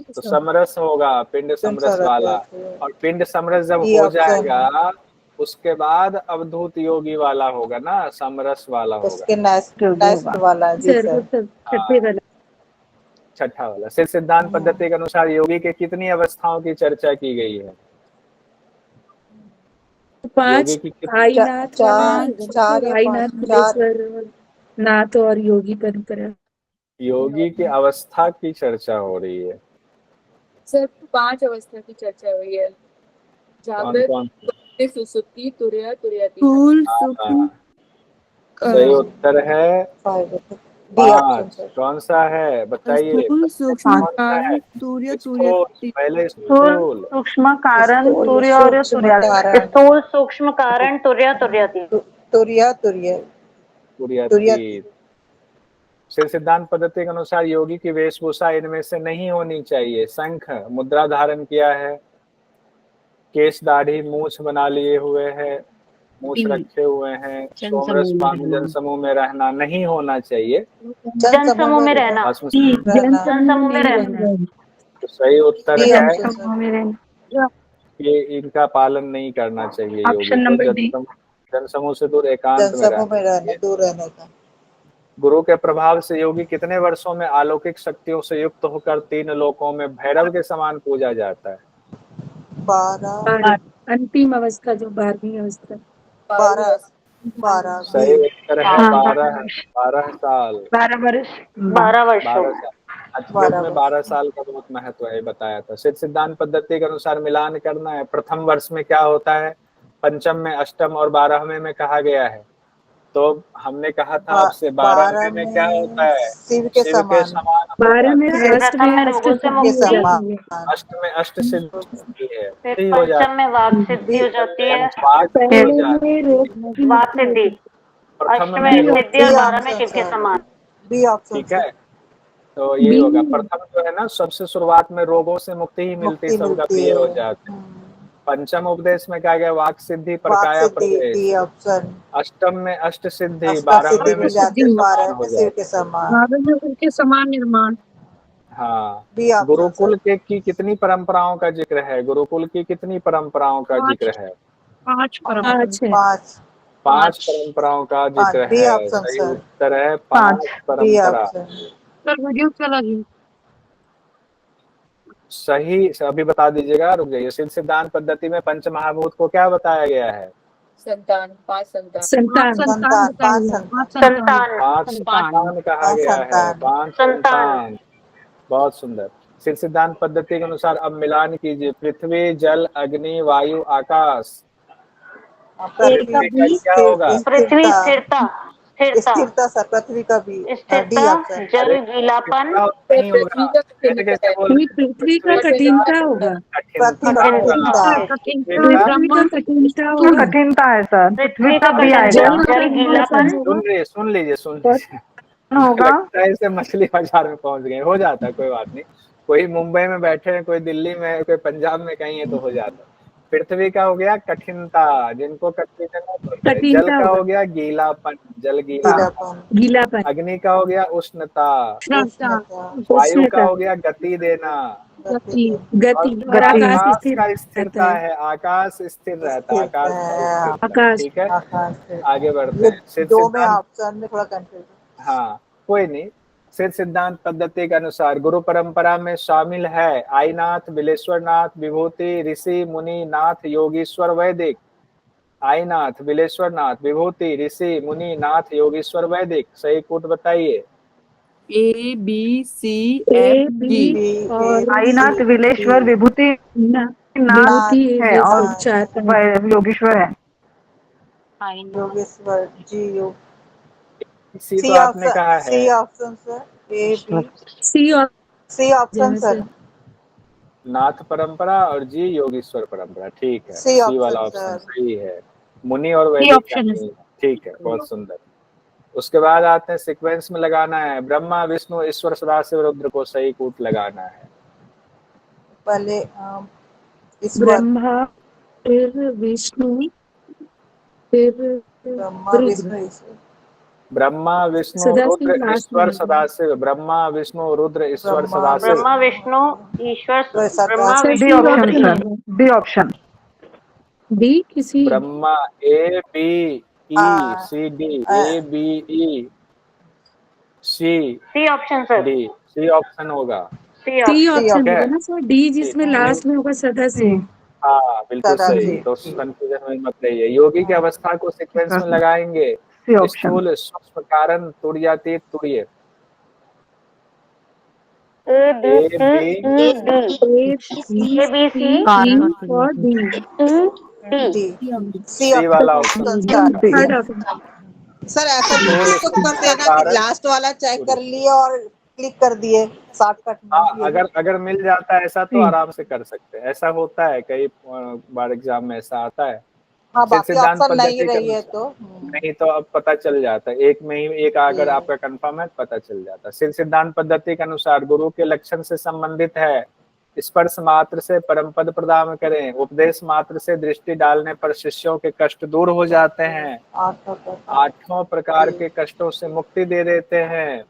तो समरस होगा, पिंड समरस वाला। और पिंड समरस जब हो जाएगा उसके बाद अवधूत योगी वाला होगा ना, समरस वाला होगा, छठा वाला। सिद्ध सिद्धांत पद्धति के अनुसार योगी के कितनी अवस्थाओं की चर्चा की गई है? 5 योगी की आईनाथ, बिलेश्वर नाथ और योगी परंपरा। योगी की अवस्था की चर्चा हो रही है। सर 5 अवस्था की चर्चा हुई है। जागृत, सुसुप्ति, तुरय, तुरयति। सही उत्तर है 5। कौन सा है बताइए? पहले स्थूल, सूक्ष्म कारण तुर्य और तुर्याति। स्थूल, सूक्ष्म कारण तुर्य, तुर्याति। सिद्ध सिद्धांत पद्धति के अनुसार योगी की वेशभूषा इनमें से नहीं होनी चाहिए। शंख मुद्रा धारण किया है, केश दाढ़ी मूछ बना लिए हुए है, मूछ रखे हुए हैं, सोमरस पान जन समूह में रहना नहीं होना चाहिए। जन समूह में रहना, तो सही उत्तर है कि इनका पालन नहीं करना चाहिए योगी को। जन समूह से दूर एकांत में रहना का। गुरु के प्रभाव से योगी कितने वर्षों में अलौकिक शक्तियों से युक्त होकर 3 लोकों में भैरव के समान पूजा जाता है? 12। अंतिम अवस्था जो 12वीं अवस्था। 12। सही उत्तर है 12 साल, 12 वर्ष। अध्यात्म में 12 साल का बहुत महत्व है, बताया था। सिद्ध सिद्धांत पद्धति के अनुसार मिलान करना है। प्रथम वर्ष में क्या होता है? पंचम में, अष्टम और 12वें में कहा गया है। तो हमने कहा था आपसे 12वें में क्या होता है? शिव के समान। 12 में अष्ट में अष्ट सिद्धि है, पंचम में वाक सिद्धि हो जाती है, वाक सिद्धि। अष्ट में सिद्धि और 12 में शिव के समान। ठीक है, तो ये होगा। प्रथम जो है ना, सबसे शुरुआत में रोगों से मुक्ति ही मिलती, सबका प्रिय हो जाते हैं। पंचम उपदेश में क्या गया? वाक सिद्धि, प्रकाया प्रदेश। अष्टम में अष्ट सिद्धि, 12वें में शिव के समान निर्माण। हाँ, गुरुकुल के की कितनी परंपराओं का जिक्र है? गुरुकुल की कितनी परंपराओं का जिक्र है? 5 परंपराओं का जिक्र है। सही उत्तर है 5 परंपरा। सही, अभी बता दीजिएगा, रुक जाइए। सिद्ध सिद्धांत पद्धति में पंच महाभूत को क्या बताया गया है? संतान, 5 संतान। 5 संतान कहा गया है, 5 संतान। बहुत सुंदर। सिद्ध सिद्धांत पद्धति के अनुसार अब मिलान कीजिए। पृथ्वी, जल, अग्नि, वायु, आकाश। क्या होगा? पृथ्वी स्थिरता, पृथ्वी का भी स्थिरता, जल गीलापन, पृथ्वी का कठिनता होगा। कठिनता है सर। पृथ्वी का भी आएगा, जल गीलापन। सुन लीजिए होगा। ऐसे मछली बाजार में पहुंच गए, हो जाता है, कोई बात नहीं। कोई मुंबई में बैठे हैं, कोई दिल्ली में है, कोई पंजाब में कहीं है, तो हो जाता है। पृथ्वी का हो गया कठिनता, जिनको कठिन। जल का हो गया गीलापन, जल गीलापन। अग्नि का हो गया उष्णता। वायु का हो गया गति देना, गति। और आकाश का स्थिरता है, आकाश स्थिर रहता है, आकाश। ठीक है, आगे बढ़ते हैं। दो में ऑप्शन में थोड़ा कंफ्यूजन। हाँ, कोई नहीं। सिद्ध सिद्धांत पद्धति के अनुसार गुरु परंपरा में शामिल है आईनाथ, बिलेश्वर नाथ, विभूति, ऋषि, मुनि, नाथ, योगीश्वर, वैदिक। आईनाथ, बिलेश्वर नाथ, विभूति, ऋषि, मुनि, नाथ, योगीश्वर, वैदिक। सही कोट बताइए। A B C F G। आईनाथ, Bileshwar, विभूति, नाथ है और योगीश्वर है। योगेश्वर जी। सी तो आपने कहा है। C option sir. A B C option sir. नाथ परंपरा और जी योगीश्वर परंपरा। ठीक है, सी सी वाला ऑप्शन ऑप्शन सर। सही है। मुनि और वैदिक ऑप्शन है। ज्ञानी। ठीक है, बहुत सुंदर। उसके बाद आते हैं सीक्वेंस में लगाना है, ब्रह्मा विष्णु ईश्वर सदाशिव रुद्र को सही कूट लगाना है। पहले ईश्वर, ब्रह्मा, फिर विष्णु, फिर ब्रह्मा रुद्र। विष्णु ईश्वर, ब्रह्मा विष्णु सदाशिव रुद्र लास्ट में ईश्वर होगा। Sadashiv, Brahma Vishnu Rudra Ishwar Brahma Sadashiv. Brahma Vishnu Ishwar, Sadashiv. Brahma sir Vishnu D Rudra option Ishwar. Sir, D option. D किसी Brahma A B E C D, A B E C C option sir. D, C option होगा। सी सी ऑप्शन ठीक है, होगा ना सर, डी जिसमें ठीक। लास्ट में होगा सदाशिव। हाँ बिल्कुल सही, तो सदाशिव। कंफ्यूजन में मत रहिए। योगी की अवस्था को सीक्वेंस में लगाएंगे, सी ऑप्शन। स्थूल सूक्ष्म कारण तुर्यातीत तुर्य। A B A C B E D. A B C E और डी। डी। डी, सी वाला ऑप्शन थर्ड ऑप्शन। सर ऐसा भी स्थूल कुछ करते हैं ना कि कारण लास्ट वाला चेक कर लिए और क्लिक कर दिए शॉर्टकट में। हाँ, अगर मिल जाता है ऐसा तो आराम से कर सकते हैं। ऐसा होता है कई बार एग्जाम में ऐसा आता है। हाँ, सिद्ध बाकी सिद्धांत ऑप्शन नहीं पद्धति के रही है अनुसार तो नहीं तो अब पता चल जाता है, एक में ही एक अगर आपका कंफर्म है तो पता चल जाता है। सिद्ध सिद्धांत पद्धति के अनुसार गुरु के लक्षण से संबंधित है, स्पर्श मात्र से परम पद प्रदान करें, उपदेश मात्र से दृष्टि डालने पर शिष्यों के कष्ट दूर हो जाते हैं, 8 प्रकार के कष्टों से मुक्ति दे देते हैं,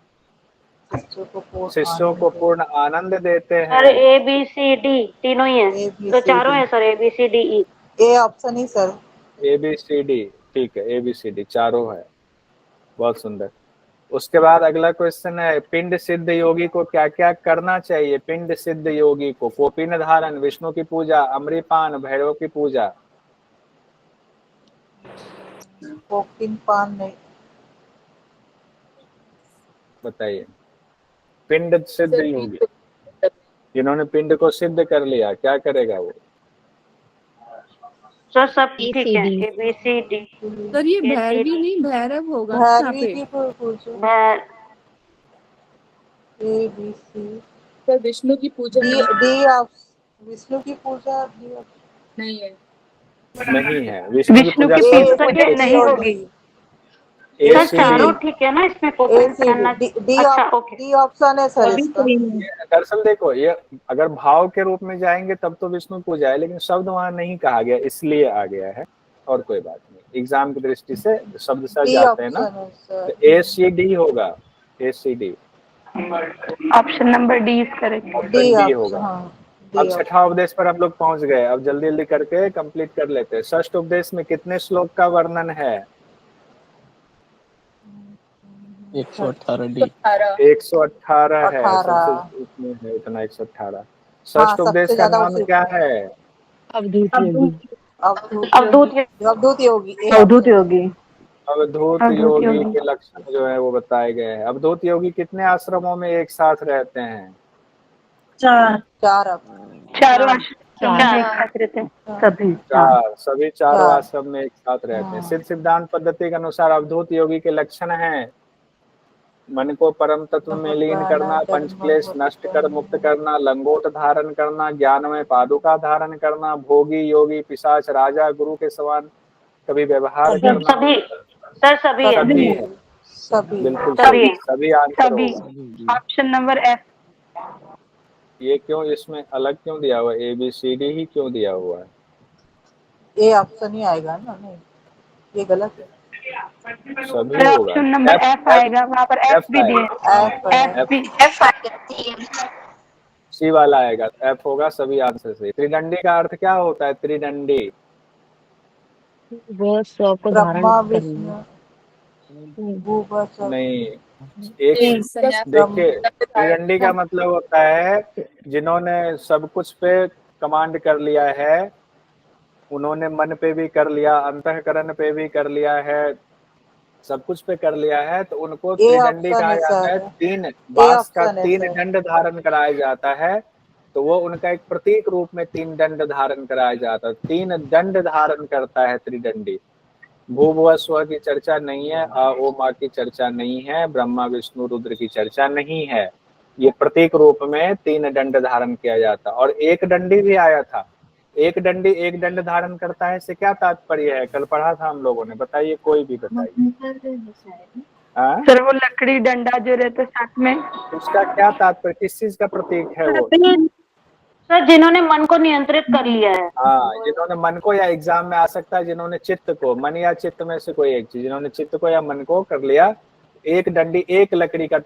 शिष्यों को पूर्ण आनंद देते सर हैं। ए बी सी डी तीनों ही है, तो चारों है sir, A B C D E. A option ही sir. A B C D, ठीक है, ए बी सी डी चारों है, बहुत सुंदर। उसके बाद अगला क्वेश्चन है, पिंड सिद्ध योगी को क्या क्या करना चाहिए? पिंड सिद्ध योगी को कोपिन धारण, विष्णु की पूजा, अमृपान, भैरव की पूजा। कोपिन पान नहीं, बताइए। पिंड सिद्ध योगी, जिन्होंने पिंड को सिद्ध कर लिया, क्या करेगा वो? सर सब ठीक है, A B C D. Sir ये भैरवी नहीं भैरव होगा यहाँ भैरवी पे। की पूजा, A B C. Sir Vishnu की पूजा डी, विष्णु की पूजा डी नहीं है। नहीं है, विष्णु की पूजा नहीं होगी। सर चारों ठीक है ना, इसमें कोपिन करना। डी ऑप्शन है सर इसका। दरअसल देखो, ये अगर भाव के रूप में जाएंगे तब तो विष्णु पूजा है, लेकिन शब्द वहां नहीं कहा गया इसलिए आ गया है, और कोई बात नहीं। एग्जाम की दृष्टि से शब्द सर जाते हैं ना, तो ए सी डी होगा, A C D. Option number D is correct. D होगा। अब छठा उपदेश पर हम लोग पहुंच गए, अब जल्दी जल्दी करके कंप्लीट कर लेते हैं। षष्ठ उपदेश में कितने श्लोक का वर्णन है? 118 डी। 118 है, सबसे इसमें है इतना 118। षष्ठ उपदेश का नाम क्या है? अवधूत योगी। अवधूत योगी। अवधूत योगी। अवधूत योगी के लक्षण जो है वो बताए गए हैं। अवधूत योगी कितने आश्रमों में एक साथ रहते हैं? सभी चारों आश्रम में एक साथ रहते हैं। सिद्ध सिद्धांत पद्धति के अनुसार अवधूत योगी के लक्षण हैं, मन को परम तत्व में लीन करना, पंचक्लेश नष्ट कर मुक्त करना, लंगोट धारण करना, ज्ञान में पादुका धारण करना, भोगी योगी पिशाच राजा गुरु के समान कभी व्यवहार करना। सभी बिल्कुल सभी आंसर होगा। Option number F. ये क्यों इसमें अलग क्यों दिया हुआ है? ए बी सी डी ही क्यों दिया हुआ है? ए ऑप्शन ही आएगा ना, नहीं ये गलत है। सभी होगा। ऑप्शन नंबर एफ आएगा, वहाँ पर एफ भी दिए। सी वाला आएगा, एफ होगा सभी आंसर से। त्रिदंडी का अर्थ क्या होता है? त्रिदंडी वो सबको धारण करना नहीं, एक देखिए, त्रिदंडी का मतलब होता है जिन्होंने सब कुछ पे कमांड कर लिया है, उन्होंने मन पे भी कर लिया, अंतःकरण पे भी कर लिया है, सब कुछ पे कर लिया है, तो उनको त्रिदंडी कहा जाता है। 3 बांस का 3 दंड धारण कराया जाता है, तो वो उनका एक प्रतीक रूप में 3 दंड धारण कराया जाता है। 3 दंड धारण करता है त्रिदंडी। भूभुव स्व की चर्चा नहीं है, अ ओ मा की चर्चा नहीं है, ब्रह्मा विष्णु रुद्र की चर्चा नहीं है। ये प्रतीक रूप में 3 दंड धारण किया जाता। और एक दंडी भी आया था, एक दंडी एक दंड धारण करता है, इससे क्या तात्पर्य है? कल पढ़ा था हम लोगों ने, बताइए, कोई भी बताइए। हाँ? सर वो लकड़ी डंडा जो रहता है साथ में, उसका क्या तात्पर्य, किस चीज का प्रतीक है वो? सर जिन्होंने मन को नियंत्रित कर लिया है। हाँ, जिन्होंने मन को, या एग्जाम में आ सकता है जिन्होंने चित्त को, मन या चित्त में से कोई एक चीज, जिन्होंने चित्त को या मन को कर लिया, एक दंडी, एक लकड़ी का,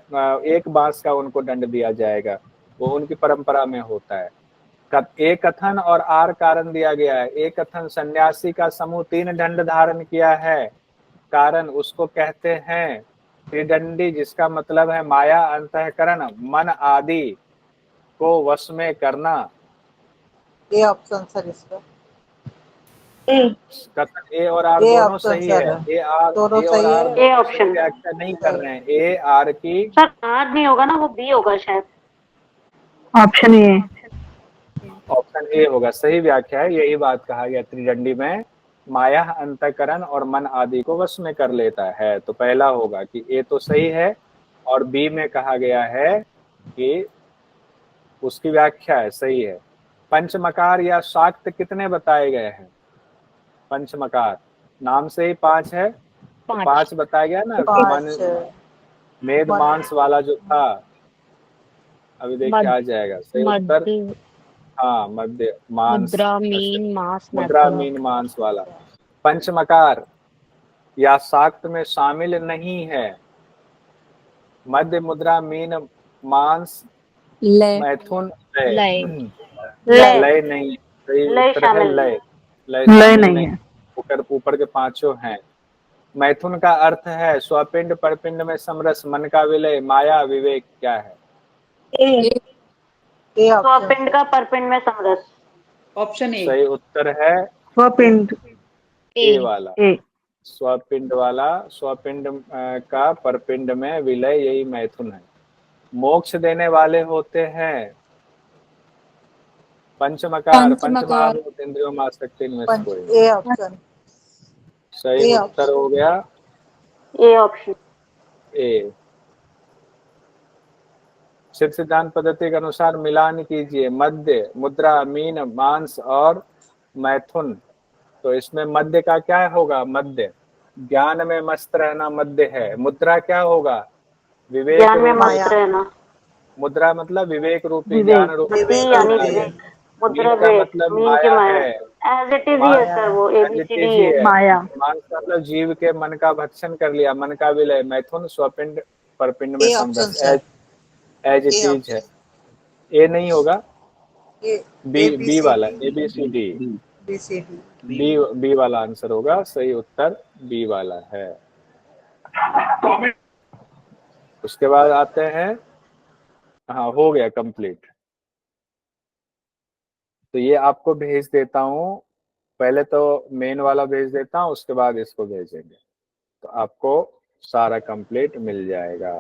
एक बांस का उनको दंड दिया जाएगा, वो उनकी परंपरा में होता है। एक कथन और आर कारण दिया गया है। एक कथन, सन्यासी का समूह 3 दंड धारण किया है, कारण उसको कहते हैं त्रिदंडी, जिसका मतलब है माया, अंतःकरण, मन आदि को वश में करना। ये ऑप्शन सर इसका कथन ए और आर दोनों सही है। ए आर दोनों ए और सही आर है। ए ऑप्शन व्याख्या नहीं कर रहे हैं। ए आर की, सर आर नहीं होगा ना, वो बी होगा शायद। ऑप्शन ए, ऑप्शन ए होगा, सही व्याख्या है। यही बात कहा गया, त्रिदंडी में माया, अंतःकरण और मन आदि को वश में कर लेता है। तो पहला होगा कि ए तो सही है, और बी में कहा गया है कि उसकी व्याख्या है, सही है। पंचमकार या शाक्त कितने बताए गए हैं? पंचमकार नाम से ही 5 है, तो 5 बताया गया ना। मेद मांस वाला जो था, अभी देखिए आ जाएगा सही उत्तर। हाँ, मध्य मांस, मुद्रा मीन मांस, मुद्रा मीन मांस वाला। पंचमकार या शाक्त में शामिल नहीं है। मध्य, मुद्रा, मीन, मांस, मैथुन, लय नहीं, सही उत्तर है लय। लय नहीं है, ऊपर के 5 हैं। मैथुन का अर्थ है स्वपिंड परपिंड में समरस, मन का विलय, माया, विवेक। क्या है? स्वपिंड का परपिंड में समरस। ऑप्शन ए सही उत्तर है स्वपिंड, ए वाला, स्वपिंड वाला। स्वपिंड का परपिंड में विलय, यही मैथुन है। मोक्ष देने वाले होते हैं पंचमकार, पंचमहाभूत इंद्रियों में आसक्ति में से कोई। ए ऑप्शन सही उत्तर हो गया ए ऑप्शन ए। सिद्ध सिद्धांत पद्धति के अनुसार मिलान कीजिए मध्य, मुद्रा, मीन, मांस और मैथुन। तो इसमें मध्य का क्या होगा? मध्य, ज्ञान में मस्त रहना मध्य है। मुद्रा क्या होगा? विवेक, ज्ञान में मस्त रहना। मुद्रा मतलब विवेक रूपी, ज्ञान रूपी। मुद्रा का मतलब माया है, एज इट इज ही है सर, वो एबीसीडी है। माया, मांस मतलब जीव के मन का भक्षण कर लिया, मन का विलय। मैथुन स्वपिंड परपिंड में समरस, एज इट इज है। ए नहीं होगा, बी वाला, ABCD, बी वाला आंसर होगा। सही उत्तर बी वाला है। उसके बाद आते हैं, हाँ हो गया कंप्लीट। तो ये आपको भेज देता हूँ, पहले तो मेन वाला भेज देता हूँ, उसके बाद इसको भेजेंगे, तो आपको सारा कंप्लीट मिल जाएगा।